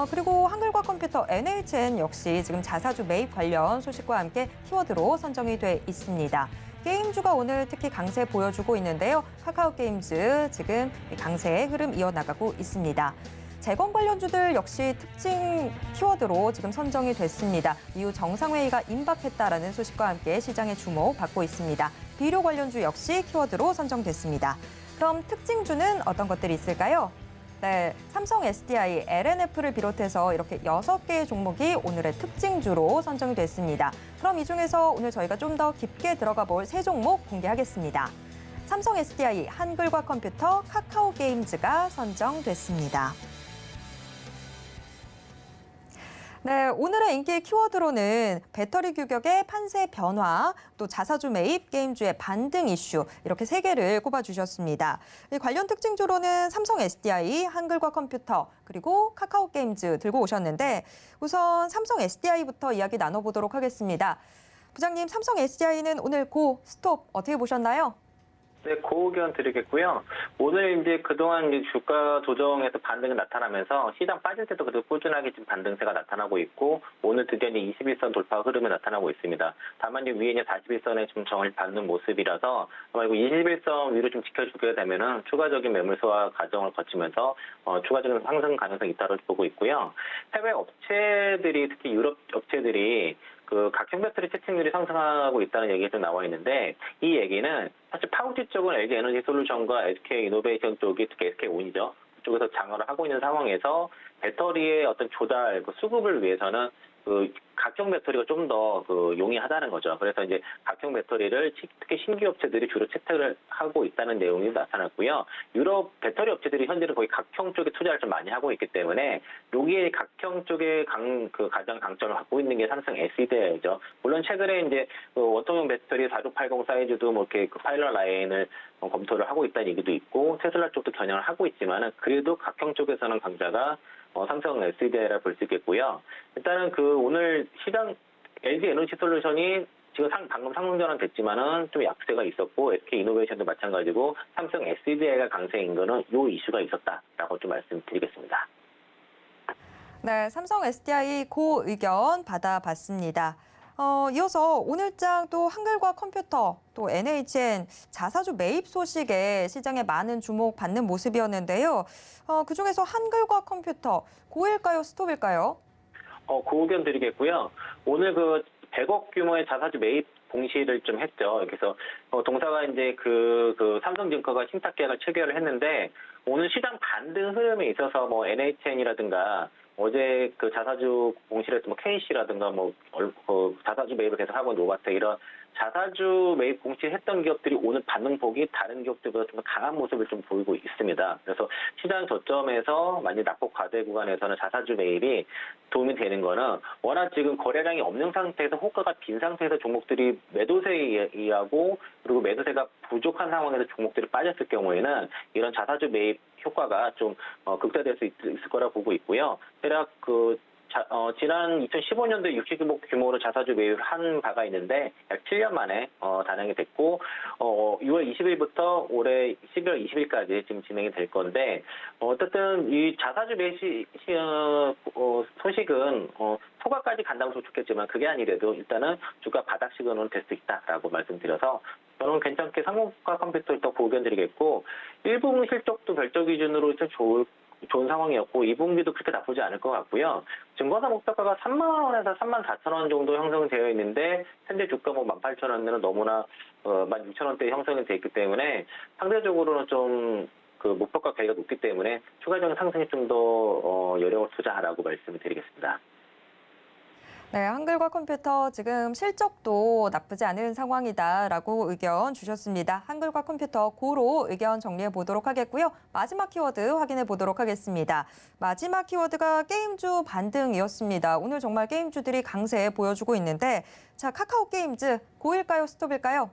그리고 한글과 컴퓨터 NHN 역시 지금 자사주 매입 관련 소식과 함께 키워드로 선정이 돼 있습니다. 게임주가 오늘 특히 강세 보여주고 있는데요. 카카오게임즈 지금 강세의 흐름 이어나가고 있습니다. 재건 관련주들 역시 특징 키워드로 지금 선정이 됐습니다. 이후 정상회의가 임박했다라는 소식과 함께 시장의 주목받고 있습니다. 비료 관련주 역시 키워드로 선정됐습니다. 그럼 특징주는 어떤 것들이 있을까요? 네, 삼성 SDI, LNF를 비롯해서 이렇게 6개의 종목이 오늘의 특징주로 선정이 됐습니다. 그럼 이 중에서 오늘 저희가 좀 더 깊게 들어가 볼 3종목 공개하겠습니다. 삼성 SDI, 한글과 컴퓨터, 카카오게임즈가 선정됐습니다. 네, 오늘의 인기 키워드로는 배터리 규격의 판세 변화, 또 자사주 매입, 게임주의 반등 이슈 이렇게 3개를 꼽아주셨습니다. 관련 특징주로는 삼성 SDI, 한글과 컴퓨터, 그리고 카카오게임즈 들고 오셨는데 우선 삼성 SDI부터 이야기 나눠보도록 하겠습니다. 부장님, 삼성 SDI는 오늘 고, 스톱 어떻게 보셨나요? 네, 그 의견 드리겠고요. 오늘 이제 그동안 이제 주가 조정에서 반등이 나타나면서 시장 빠질 때도 그래도 꾸준하게 지금 반등세가 나타나고 있고, 오늘 드디어 이제 21선 돌파 흐름이 나타나고 있습니다. 다만 이제 위에 이제 41선에 좀 정을 받는 모습이라서 아마 이거 21선 위로 좀 지켜주게 되면은 추가적인 매물 소화 과정을 거치면서 추가적인 상승 가능성이 있다고 보고 있고요. 해외 업체들이 특히 유럽 업체들이 그 각형 배터리 채택률이 상승하고 있다는 얘기가 좀 나와 있는데, 이 얘기는 사실 파우치 쪽은 LG 에너지 솔루션과 SK 이노베이션 쪽이, 특히 SK온이죠. 그쪽에서 장악을 하고 있는 상황에서 배터리의 어떤 조달, 그 수급을 위해서는 그 각형 배터리가 좀 더 그 용이하다는 거죠. 그래서 이제 각형 배터리를 특히 신규 업체들이 주로 채택을 하고 있다는 내용이 나타났고요. 유럽 배터리 업체들이 현재는 거의 각형 쪽에 투자를 좀 많이 하고 있기 때문에 여기에 각형 쪽에 가장 강점을 갖고 있는 게 삼성 SDI죠. 물론 최근에 이제 그 원통형 배터리 4680 사이즈도 뭐 이렇게 그 파일럿 라인을 검토를 하고 있다는 얘기도 있고, 테슬라 쪽도 겨냥을 하고 있지만은 그래도 각형 쪽에서는 강자가 삼성 SDI라 볼 수 있겠고요. 일단은 그 오늘 시장 LG 에너지 솔루션이 지금 방금 상승 전환 됐지만은 좀 약세가 있었고, SK 이노베이션도 마찬가지고 삼성 SDI가 강세인 거는 요 이슈가 있었다라고 좀 말씀드리겠습니다. 네, 삼성 SDI 고 의견 받아봤습니다. 이어서 오늘장 또 한글과 컴퓨터, 또 NHN 자사주 매입 소식에 시장에 많은 주목받는 모습이었는데요. 그중에서 한글과 컴퓨터, 고일까요, 스톱일까요? 그 의견 드리겠고요. 오늘 그 100억 규모의 자사주 매입 공시를 좀 했죠. 그래서 동사가 이제 그 삼성증권과 신탁 계약을 체결을 했는데, 오늘 시장 반등 흐름에 있어서 뭐 NHN이라든가 어제 그 자사주 공시를 했던 뭐 KC라든가 자사주 매입을 계속 하고 있는 노바텍, 이런 자사주 매입 공시했던 기업들이 오늘 반응폭이 다른 기업들보다 좀 강한 모습을 좀 보이고 있습니다. 그래서 시장 저점에서 만약 낙폭 과대 구간에서는 자사주 매입이 도움이 되는 거는, 워낙 지금 거래량이 없는 상태에서 호가가 빈 상태에서 종목들이 매도세에 의하고, 그리고 매도세가 부족한 상황에서 종목들이 빠졌을 경우에는 이런 자사주 매입 효과가 좀 극대화될 수 있을 거라 보고 있고요. 대략 지난 2015년도에 60억 규모로 자사주 매입을 한 바가 있는데 약 7년 만에 단행이 됐고, 6월 20일부터 올해 11월 20일까지 지금 진행이 될 건데, 어쨌든 이 자사주 매입 소식은 초과까지 간다면 좋겠지만 그게 아니래도 일단은 주가 바닥 시그널은 될 수 있다라고 말씀드려서 저는 괜찮게 상공가 컴퓨터를 더 보견드리겠고, 1분기 실적도 별도 기준으로 좀 좋은 상황이었고 2분기도 그렇게 나쁘지 않을 것 같고요. 증권사 목표가가 3만 원에서 3만 4천 원 정도 형성되어 있는데, 현재 주가 뭐 18,000원대는 너무나 16,000원대 형성이 되어 있기 때문에 상대적으로는 좀 그 목표가 가격이 높기 때문에 추가적인 상승이 좀 더 여력을 투자하라고 말씀을 드리겠습니다. 네, 한글과 컴퓨터 지금 실적도 나쁘지 않은 상황이다라고 의견 주셨습니다. 한글과 컴퓨터 고로 의견 정리해 보도록 하겠고요. 마지막 키워드 확인해 보도록 하겠습니다. 마지막 키워드가 게임주 반등이었습니다. 오늘 정말 게임주들이 강세 보여주고 있는데, 자, 카카오 게임즈 고일까요, 스톱일까요?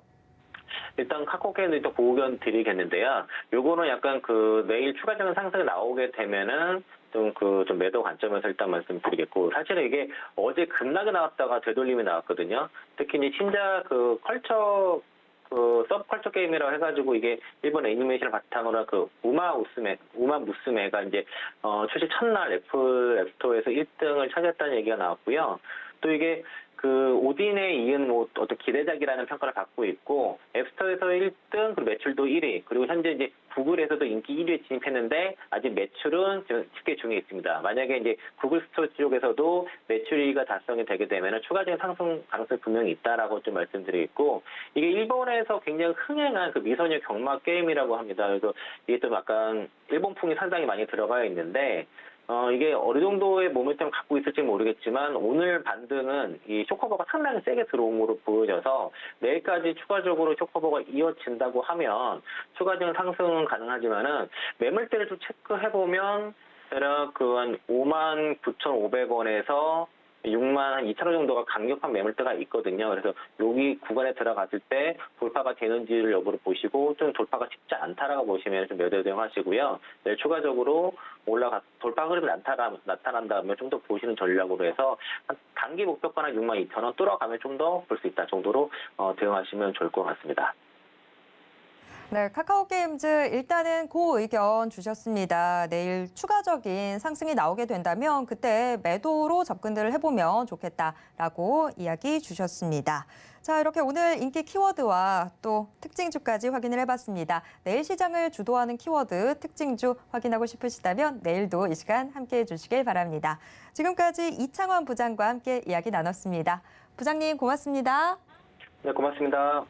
일단 카카오게임도 보견 드리겠는데요. 요거는 약간 내일 추가적인 상승이 나오게 되면은 좀 매도 관점에서 일단 말씀드리겠고, 사실은 이게 어제 급락이 나왔다가 되돌림이 나왔거든요. 특히 이제 신작 서브컬처 게임이라고 해가지고 이게 일본 애니메이션을 바탕으로 우마 무스메가 이제 출시 첫날 애플 앱스토어에서 1등을 차지했다는 얘기가 나왔고요. 또 이게 오딘에 이은 어떤 기대작이라는 평가를 받고 있고, 앱스토어에서 1등, 그리고 매출도 1위, 그리고 현재 이제 구글에서도 인기 1위에 진입했는데 아직 매출은 집계 중에 있습니다. 만약에 이제 구글 스토어 쪽에서도 매출 1위가 달성이 되게 되면 추가적인 상승 가능성이 분명히 있다라고 좀 말씀드리겠고, 이게 일본에서 굉장히 흥행한 미소녀 경마 게임이라고 합니다. 그래서 이게 좀 약간 일본풍이 상당히 많이 들어가 있는데, 이게 어느 정도의 모멘텀을 갖고 있을지 모르겠지만 오늘 반등은 이 쇼커버가 상당히 세게 들어옴으로 보여져서 내일까지 추가적으로 쇼커버가 이어진다고 하면 추가적인 상승은 가능하지만은 매물대를 좀 체크해보면 대략 한 59,500원에서 6만 2천 원 정도가 강력한 매물대가 있거든요. 그래서 여기 구간에 들어갔을 때 돌파가 되는지를 여부를 보시고, 좀 돌파가 쉽지 않다라고 보시면 좀 매도 대응하시고요. 내일 추가적으로 돌파 흐름이 나타난다면 좀 더 보시는 전략으로 해서 단기 목표가는 6만 2천 원 뚫어가면 좀 더 볼 수 있다 정도로 대응하시면 좋을 것 같습니다. 네, 카카오게임즈 일단은 그 의견 주셨습니다. 내일 추가적인 상승이 나오게 된다면 그때 매도로 접근들을 해보면 좋겠다라고 이야기 주셨습니다. 자, 이렇게 오늘 인기 키워드와 또 특징주까지 확인을 해봤습니다. 내일 시장을 주도하는 키워드, 특징주 확인하고 싶으시다면 내일도 이 시간 함께해 주시길 바랍니다. 지금까지 이창원 부장과 함께 이야기 나눴습니다. 부장님 고맙습니다. 네, 고맙습니다.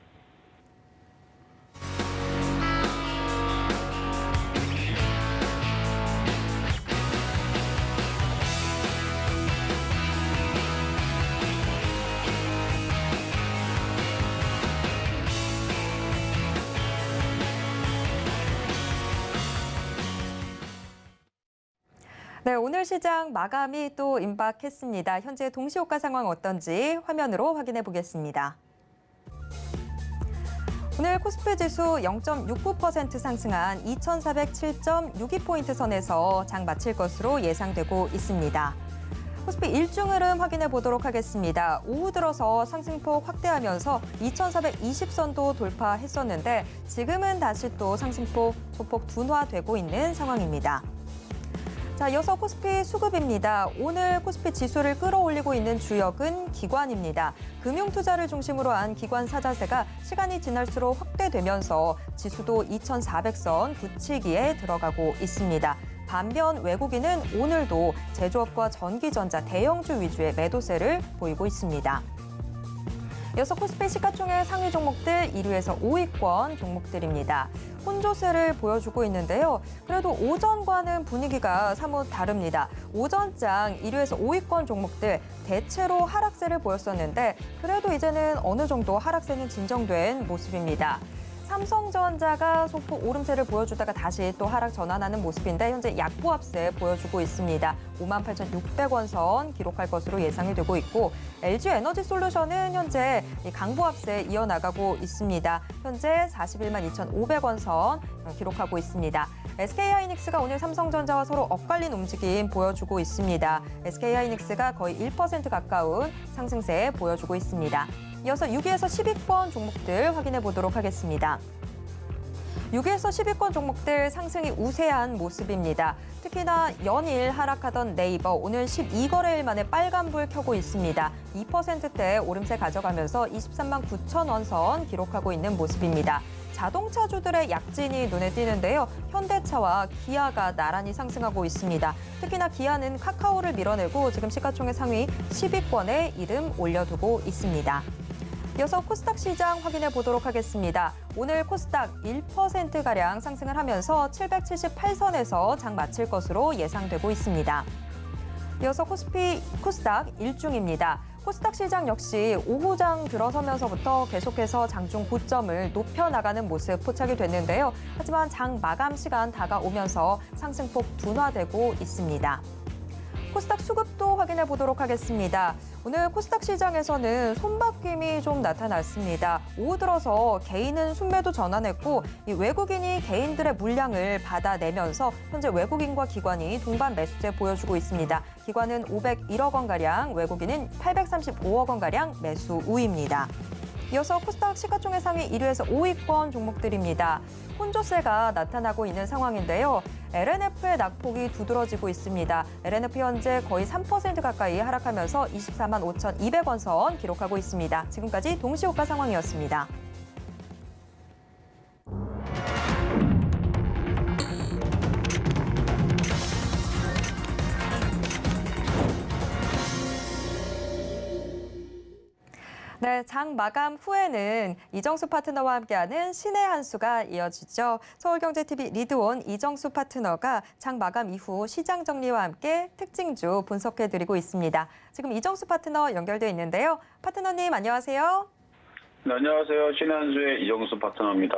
네, 오늘 시장 마감이 또 임박했습니다. 현재 동시호가 상황 어떤지 화면으로 확인해 보겠습니다. 오늘 코스피 지수 0.69% 상승한 2,407.62포인트 선에서 장 마칠 것으로 예상되고 있습니다. 코스피 일중 흐름 확인해 보도록 하겠습니다. 오후 들어서 상승폭 확대하면서 2,420선도 돌파했었는데 지금은 다시 또 상승폭 소폭 둔화되고 있는 상황입니다. 자, 이어서 코스피 수급입니다. 오늘 코스피 지수를 끌어올리고 있는 주역은 기관입니다. 금융투자를 중심으로 한 기관 사자세가 시간이 지날수록 확대되면서 지수도 2,400선 붙이기에 들어가고 있습니다. 반면 외국인은 오늘도 제조업과 전기전자, 대형주 위주의 매도세를 보이고 있습니다. 이어서 코스피 시가총액 상위 종목들 1위에서 5위권 종목들입니다. 혼조세를 보여주고 있는데요. 그래도 오전과는 분위기가 사뭇 다릅니다. 오전장 1위에서 5위권 종목들 대체로 하락세를 보였었는데 그래도 이제는 어느 정도 하락세는 진정된 모습입니다. 삼성전자가 소폭 오름세를 보여주다가 다시 또 하락 전환하는 모습인데 현재 약보합세 보여주고 있습니다. 58,600원 선 기록할 것으로 예상이 되고 있고 LG에너지솔루션은 현재 강보합세 이어나가고 있습니다. 현재 412,500원 선 기록하고 있습니다. SK하이닉스가 오늘 삼성전자와 서로 엇갈린 움직임 보여주고 있습니다. SK하이닉스가 거의 1% 가까운 상승세 보여주고 있습니다. 이어서 6위에서 10위권 종목들 확인해 보도록 하겠습니다. 6위에서 10위권 종목들 상승이 우세한 모습입니다. 특히나 연일 하락하던 네이버 오늘 12거래일 만에 빨간불 켜고 있습니다. 2%대 오름세 가져가면서 23만 9천 원 선 기록하고 있는 모습입니다. 자동차주들의 약진이 눈에 띄는데요. 현대차와 기아가 나란히 상승하고 있습니다. 특히나 기아는 카카오를 밀어내고 지금 시가총액 상위 10위권에 이름 올려두고 있습니다. 이어서 코스닥 시장 확인해 보도록 하겠습니다. 오늘 코스닥 1%가량 상승을 하면서 778선에서 장 마칠 것으로 예상되고 있습니다. 이어서 코스닥 일중입니다. 코스닥 시장 역시 오후장 들어서면서부터 계속해서 장중 고점을 높여나가는 모습 포착이 됐는데요. 하지만 장 마감 시간 다가오면서 상승폭 둔화되고 있습니다. 코스닥 수급도 확인해 보도록 하겠습니다. 오늘 코스닥 시장에서는 손바뀜이 좀 나타났습니다. 오후 들어서 개인은 순매도 전환했고 이 외국인이 개인들의 물량을 받아내면서 현재 외국인과 기관이 동반 매수세 보여주고 있습니다. 기관은 501억 원가량, 외국인은 835억 원가량 매수 우입니다. 이어서 코스닥 시가총액 상위 1위에서 5위권 종목들입니다. 혼조세가 나타나고 있는 상황인데요. LNF의 낙폭이 두드러지고 있습니다. LNF 현재 거의 3% 가까이 하락하면서 24만 5,200원 선 기록하고 있습니다. 지금까지 동시호가 상황이었습니다. 네, 장 마감 후에는 이정수 파트너와 함께하는 신의 한 수가 이어지죠. 서울경제TV 리드온 이정수 파트너가 장 마감 이후 시장 정리와 함께 특징주 분석해드리고 있습니다. 지금 이정수 파트너 연결돼 있는데요. 파트너님 안녕하세요. 네, 안녕하세요. 신의 한 수의 이정수 파트너입니다.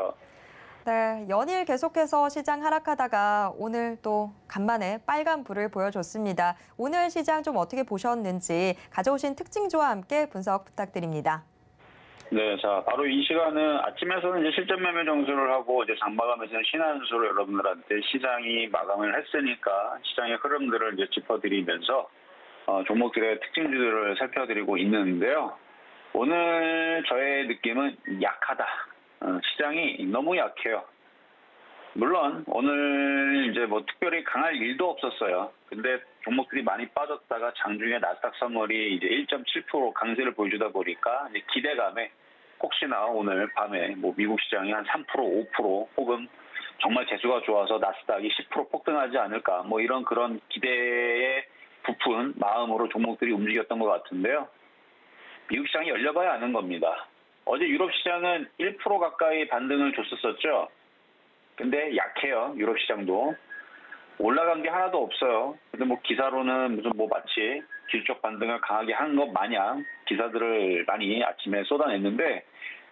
네, 연일 계속해서 시장 하락하다가 오늘 또 간만에 빨간 불을 보여줬습니다. 오늘 시장 좀 어떻게 보셨는지 가져오신 특징주와 함께 분석 부탁드립니다. 네, 자, 바로 이 시간은 아침에서는 이제 실전 매매 정수를 하고 이제 장 마감에서는 신의 한 수로 여러분들한테 시장이 마감을 했으니까 시장의 흐름들을 이제 짚어드리면서 종목들의 특징주들을 살펴드리고 있는데요. 오늘 저의 느낌은 약하다. 시장이 너무 약해요. 물론 오늘 이제 뭐 특별히 강할 일도 없었어요. 근데 종목들이 많이 빠졌다가 장중에 나스닥 선물이 이제 1.7% 강세를 보여주다 보니까 이제 기대감에 혹시나 오늘 밤에 뭐 미국 시장이 한 3%, 5% 혹은 정말 재수가 좋아서 나스닥이 10% 폭등하지 않을까 뭐 이런 그런 기대에 부푼 마음으로 종목들이 움직였던 것 같은데요. 미국 시장이 열려봐야 아는 겁니다. 어제 유럽 시장은 1% 가까이 반등을 줬었었죠. 근데 약해요. 유럽 시장도. 올라간 게 하나도 없어요. 근데 뭐 기사로는 무슨 뭐 마치 기술적 반등을 강하게 한 것 마냥 기사들을 많이 아침에 쏟아냈는데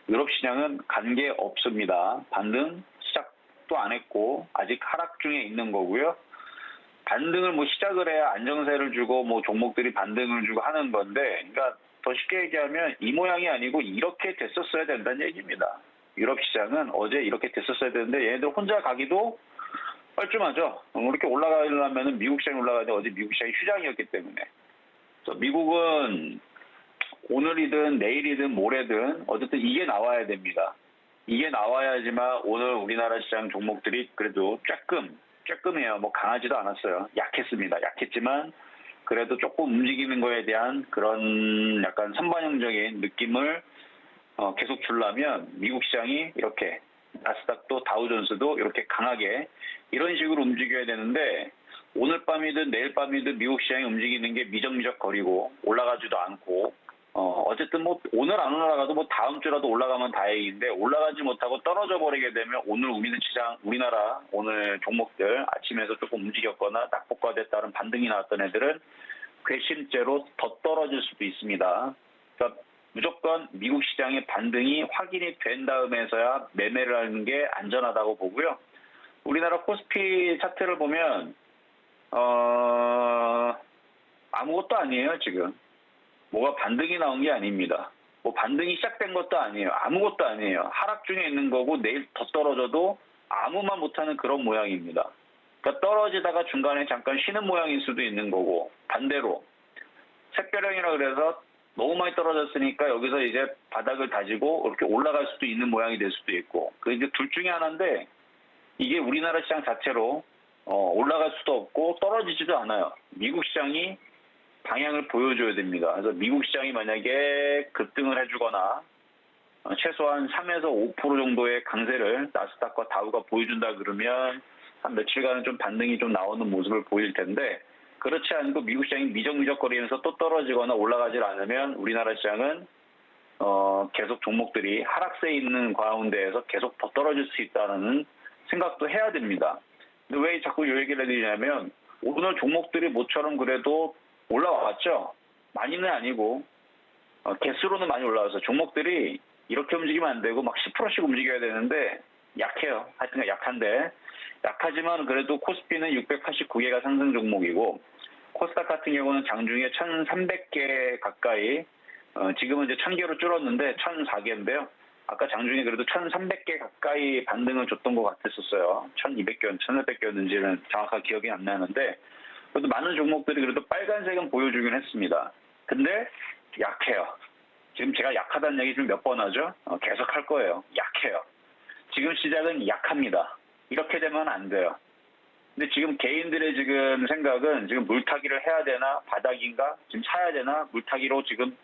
유럽 시장은 간 게 없습니다. 반등 시작도 안 했고 아직 하락 중에 있는 거고요. 반등을 뭐 시작을 해야 안정세를 주고 뭐 종목들이 반등을 주고 하는 건데, 그러니까 더 쉽게 얘기하면 이 모양이 아니고 이렇게 됐었어야 된다는 얘기입니다. 유럽 시장은 어제 이렇게 됐었어야 되는데 얘네들 혼자 가기도 뻘쭘하죠. 이렇게 올라가려면 미국 시장이 올라가는데 어제 미국 시장이 휴장이었기 때문에. 그래서 미국은 오늘이든 내일이든 모레든 어쨌든 이게 나와야 됩니다. 이게 나와야지만 오늘 우리나라 시장 종목들이 그래도 조금이에요. 뭐 강하지도 않았어요. 약했습니다. 약했지만 그래도 조금 움직이는 거에 대한 그런 약간 선반영적인 느낌을 계속 주려면 미국 시장이 이렇게 나스닥도 다우존스도 이렇게 강하게 이런 식으로 움직여야 되는데 오늘 밤이든 내일 밤이든 미국 시장이 움직이는 게 미적미적거리고 올라가지도 않고 어쨌든 뭐 오늘 안 올라가도 뭐 다음 주라도 올라가면 다행인데 올라가지 못하고 떨어져 버리게 되면 오늘 우리나라 오늘 종목들 아침에서 조금 움직였거나 낙폭과에 따른 반등이 나왔던 애들은 괘씸죄로 더 떨어질 수도 있습니다. 그러니까 무조건 미국 시장의 반등이 확인이 된 다음에서야 매매를 하는 게 안전하다고 보고요. 우리나라 코스피 차트를 보면 아무것도 아니에요. 지금 뭐가 반등이 나온 게 아닙니다. 뭐 반등이 시작된 것도 아니에요. 아무것도 아니에요. 하락 중에 있는 거고 내일 더 떨어져도 아무만 못하는 그런 모양입니다. 그러니까 떨어지다가 중간에 잠깐 쉬는 모양일 수도 있는 거고 반대로 샛별형이라 그래서 너무 많이 떨어졌으니까 여기서 이제 바닥을 다지고 이렇게 올라갈 수도 있는 모양이 될 수도 있고 그 이제 둘 중에 하나인데 이게 우리나라 시장 자체로 올라갈 수도 없고 떨어지지도 않아요. 미국 시장이 방향을 보여줘야 됩니다. 그래서 미국 시장이 만약에 급등을 해주거나 최소한 3에서 5% 정도의 강세를 나스닥과 다우가 보여준다 그러면 한 며칠간은 좀 반등이 좀 나오는 모습을 보일 텐데 그렇지 않고 미국 시장이 미적미적거리면서 또 떨어지거나 올라가질 않으면 우리나라 시장은 계속 종목들이 하락세에 있는 가운데에서 계속 더 떨어질 수 있다는 생각도 해야 됩니다. 근데 왜 자꾸 이 얘기를 해드리냐면 오늘 종목들이 모처럼 그래도 올라왔죠. 많이는 아니고 개수로는 많이 올라와서 종목들이 이렇게 움직이면 안 되고 막 10%씩 움직여야 되는데 약해요. 하여튼 약한데 약하지만 그래도 코스피는 689개가 상승 종목이고 코스닥 같은 경우는 장중에 1,300개 가까이 지금은 이제 1,000개로 줄었는데 1,004개인데요. 아까 장중에 그래도 1,300개 가까이 반등을 줬던 것 같았었어요. 1,200개, 1,800개였는지는 정확하게 기억이 안 나는데 그래도 많은 종목들이 그래도 빨간색은 보여주긴 했습니다. 근데 약해요. 지금 제가 약하다는 얘기 좀 몇 번 하죠? 계속 할 거예요. 약해요. 지금 시작은 약합니다. 이렇게 되면 안 돼요. 근데 지금 개인들의 지금 생각은 지금 물타기를 해야 되나 바닥인가 지금 사야 되나 물타기로 지금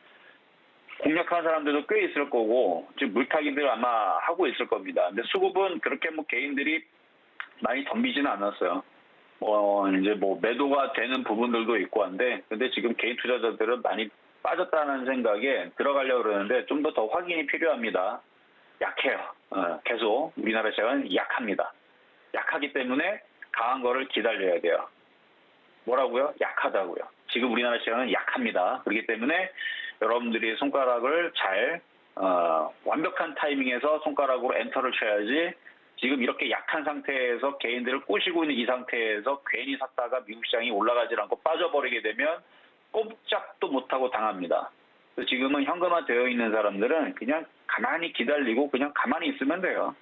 공략하는 사람들도 꽤 있을 거고 지금 물타기들 아마 하고 있을 겁니다. 근데 수급은 그렇게 뭐 개인들이 많이 덤비지는 않았어요. 이제 뭐 매도가 되는 부분들도 있고 한데 근데 지금 개인 투자자들은 많이 빠졌다는 생각에 들어가려고 그러는데 좀 더 확인이 필요합니다. 약해요. 계속 우리나라 시장은 약합니다. 약하기 때문에 강한 거를 기다려야 돼요. 뭐라고요? 약하다고요. 지금 우리나라 시장은 약합니다. 그렇기 때문에 여러분들이 손가락을 잘 완벽한 타이밍에서 손가락으로 엔터를 쳐야지 지금 이렇게 약한 상태에서 개인들을 꼬시고 있는 이 상태에서 괜히 샀다가 미국 시장이 올라가지 않고 빠져버리게 되면 꼼짝도 못하고 당합니다. 지금은 현금화되어 있는 사람들은 그냥 가만히 기다리고 그냥 가만히 있으면 돼요.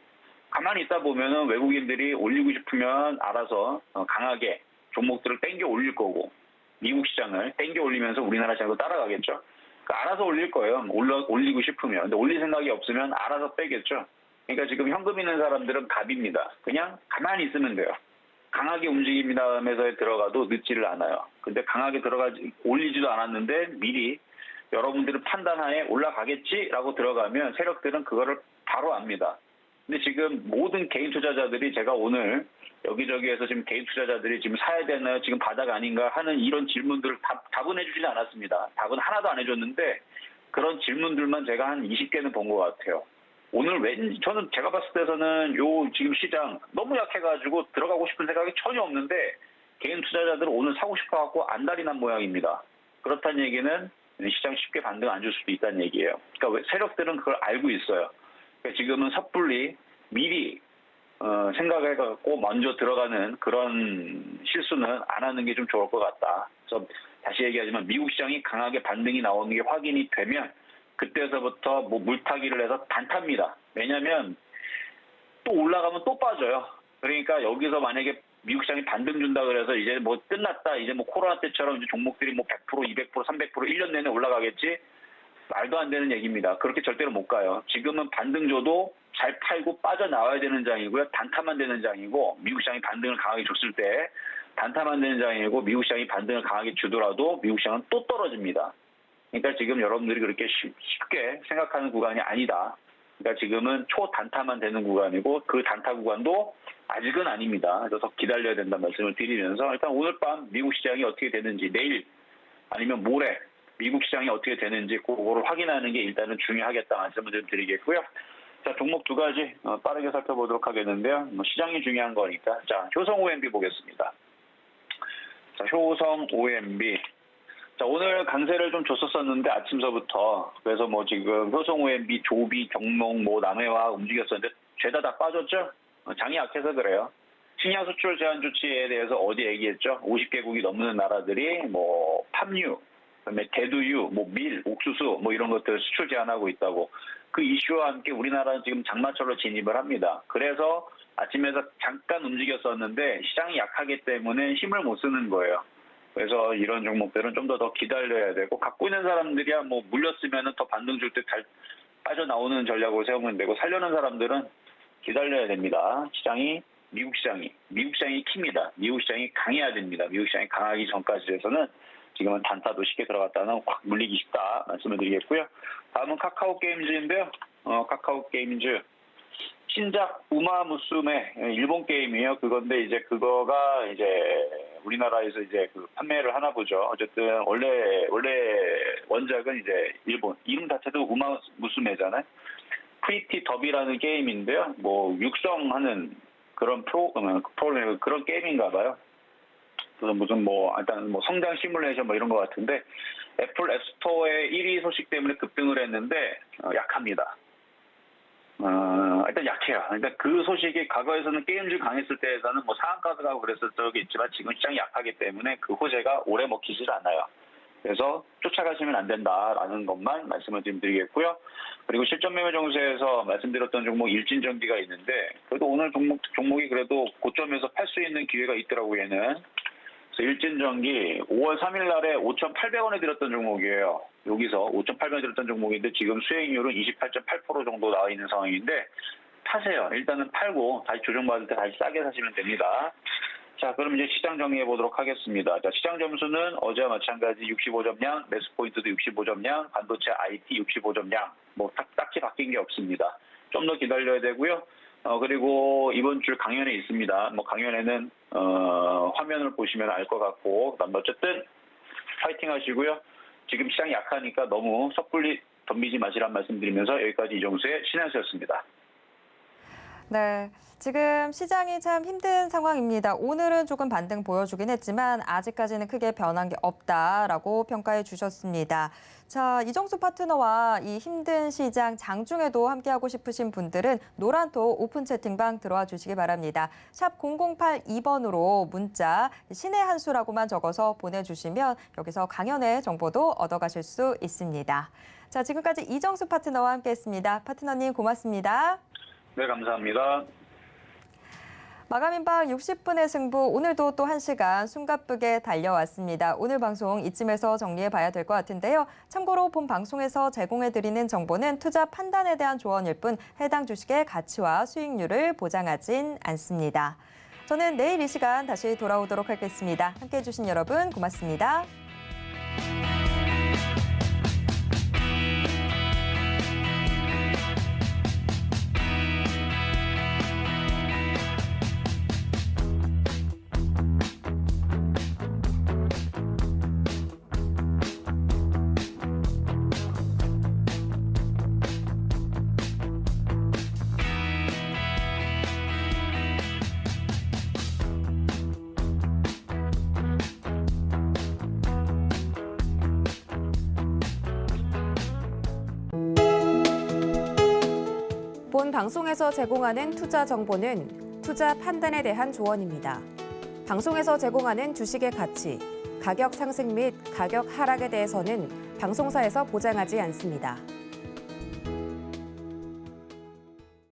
가만히 있다 보면은 외국인들이 올리고 싶으면 알아서 강하게 종목들을 땡겨 올릴 거고 미국 시장을 땡겨 올리면서 우리나라 시장도 따라가겠죠. 그러니까 알아서 올릴 거예요. 올리고 싶으면. 근데 올릴 생각이 없으면 알아서 빼겠죠. 그러니까 지금 현금 있는 사람들은 갑입니다. 그냥 가만히 있으면 돼요. 강하게 움직임 다음에서 들어가도 늦지를 않아요. 근데 강하게 올리지도 않았는데 미리 여러분들은 판단하에 올라가겠지라고 들어가면 세력들은 그거를 바로 압니다. 근데 지금 모든 개인 투자자들이 제가 오늘 여기저기에서 지금 개인 투자자들이 지금 사야 되나요? 지금 바닥 아닌가 하는 이런 질문들을 답은 해주지는 않았습니다. 답은 하나도 안 해줬는데 그런 질문들만 제가 한 20개는 본 것 같아요. 오늘 저는 제가 봤을 때서는 지금 시장 너무 약해가지고 들어가고 싶은 생각이 전혀 없는데 개인 투자자들은 오늘 사고 싶어갖고 안달이 난 모양입니다. 그렇다는 얘기는 시장 쉽게 반등 안 줄 수도 있다는 얘기예요. 그러니까 세력들은 그걸 알고 있어요. 그러니까 지금은 섣불리 미리 생각해갖고 먼저 들어가는 그런 실수는 안 하는 게 좀 좋을 것 같다. 그래서 다시 얘기하지만 미국 시장이 강하게 반등이 나오는 게 확인이 되면 그때서부터 물타기를 해서 단탑니다. 왜냐하면 또 올라가면 또 빠져요. 그러니까 여기서 만약에 미국 시장이 반등 준다 그래서 이제 끝났다. 이제 코로나 때처럼 이제 종목들이 100%, 200%, 300% 1년 내내 올라가겠지? 말도 안 되는 얘기입니다. 그렇게 절대로 못 가요. 지금은 반등 줘도 잘 팔고 빠져나와야 되는 장이고요. 단타만 되는 장이고 미국 시장이 반등을 강하게 줬을 때 단타만 되는 장이고 미국 시장이 반등을 강하게 주더라도 미국 시장은 또 떨어집니다. 그러니까 지금 여러분들이 그렇게 쉽게 생각하는 구간이 아니다. 그러니까 지금은 초단타만 되는 구간이고 그 단타 구간도 아직은 아닙니다. 그래서 기다려야 된다는 말씀을 드리면서 일단 오늘 밤 미국 시장이 어떻게 되는지 내일 아니면 모레 미국 시장이 어떻게 되는지 그거를 확인하는 게 일단은 중요하겠다 말씀을 좀 드리겠고요. 자, 종목 두 가지 빠르게 살펴보도록 하겠는데요. 시장이 중요한 거니까. 자, 효성 OMB 보겠습니다. 자, 효성 OMB. 자, 오늘 강세를 좀 줬었었는데 아침서부터 그래서 지금 효성 OMB, 조비, 경농, 남해와 움직였었는데 죄다 다 빠졌죠? 장이 약해서 그래요. 식량 수출 제한 조치에 대해서 어제 얘기했죠. 50개국이 넘는 나라들이 팜유, 그다음에 대두유, 밀, 옥수수 이런 것들 수출 제한하고 있다고. 그 이슈와 함께 우리나라는 지금 장마철로 진입을 합니다. 그래서 아침에서 잠깐 움직였었는데 시장이 약하기 때문에 힘을 못 쓰는 거예요. 그래서 이런 종목들은 좀 더 기다려야 되고 갖고 있는 사람들이야 물렸으면 더 반등 줄 때 잘 빠져나오는 전략으로 세우면 되고 살려는 사람들은 기다려야 됩니다. 미국 시장이 킵니다. 미국 시장이 강해야 됩니다. 미국 시장이 강하기 전까지 해서는 지금은 단타도 쉽게 들어갔다는 확 물리기 쉽다 말씀을 드리겠고요. 다음은 카카오 게임즈인데요. 카카오 게임즈 신작 우마무스메 일본 게임이에요. 그건데 그거가 우리나라에서 판매를 하나 보죠. 어쨌든 원래 원작은 일본 이름 자체도 우마무스메잖아요. 프리티 더비라는 게임인데요. 육성하는 그런 그런 게임인가 봐요. 그래서 일단 성장 시뮬레이션 이런 것 같은데 애플 앱스토어의 1위 소식 때문에 급등을 했는데 약합니다. 일단 약해요. 그러니까 그 소식이 과거에서는 게임즈 강했을 때에서는 상한가도 가고 그랬을 적이 있지만 지금 시장이 약하기 때문에 그 호재가 오래 먹히질 않아요. 그래서 쫓아가시면 안 된다라는 것만 말씀을 좀 드리겠고요. 그리고 실전 매매 정세에서 말씀드렸던 종목 일진전기가 있는데 그래도 오늘 종목이 그래도 고점에서 팔 수 있는 기회가 있더라고요. 얘는. 그래서 일진전기 5월 3일 날에 5,800원에 들었던 종목이에요. 여기서 5,800원에 들었던 종목인데 지금 수익률은 28.8% 정도 나와 있는 상황인데 파세요. 일단은 팔고 다시 조정받을 때 다시 싸게 사시면 됩니다. 자, 그럼 이제 시장 정리해 보도록 하겠습니다. 자, 시장 점수는 어제와 마찬가지 65점량, 매수포인트도 65점량, 반도체 IT 65점량. 딱히 바뀐 게 없습니다. 좀 더 기다려야 되고요. 그리고 이번 주 강연에 있습니다. 강연에는 화면을 보시면 알 것 같고, 어쨌든 파이팅 하시고요. 지금 시장이 약하니까 너무 섣불리 덤비지 마시란 말씀드리면서 여기까지 이정수의 신한수였습니다. 네, 지금 시장이 참 힘든 상황입니다. 오늘은 조금 반등 보여주긴 했지만 아직까지는 크게 변한 게 없다라고 평가해 주셨습니다. 자, 이정수 파트너와 이 힘든 시장 장중에도 함께하고 싶으신 분들은 노란톡 오픈 채팅방 들어와 주시기 바랍니다. 샵 0082번으로 문자 신의 한 수라고만 적어서 보내주시면 여기서 강연의 정보도 얻어가실 수 있습니다. 자, 지금까지 이정수 파트너와 함께했습니다. 파트너님 고맙습니다. 네, 감사합니다. 마감인방 60분의 승부, 오늘도 또 1시간 숨가쁘게 달려왔습니다. 오늘 방송 이쯤에서 정리해봐야 될 것 같은데요. 참고로 본 방송에서 제공해드리는 정보는 투자 판단에 대한 조언일 뿐 해당 주식의 가치와 수익률을 보장하진 않습니다. 저는 내일 이 시간 다시 돌아오도록 하겠습니다. 함께해 주신 여러분 고맙습니다. 본 방송에서 제공하는 투자 정보는 투자 판단에 대한 조언입니다. 방송에서 제공하는 주식의 가치, 가격 상승 및 가격 하락에 대해서는 방송사에서 보장하지 않습니다.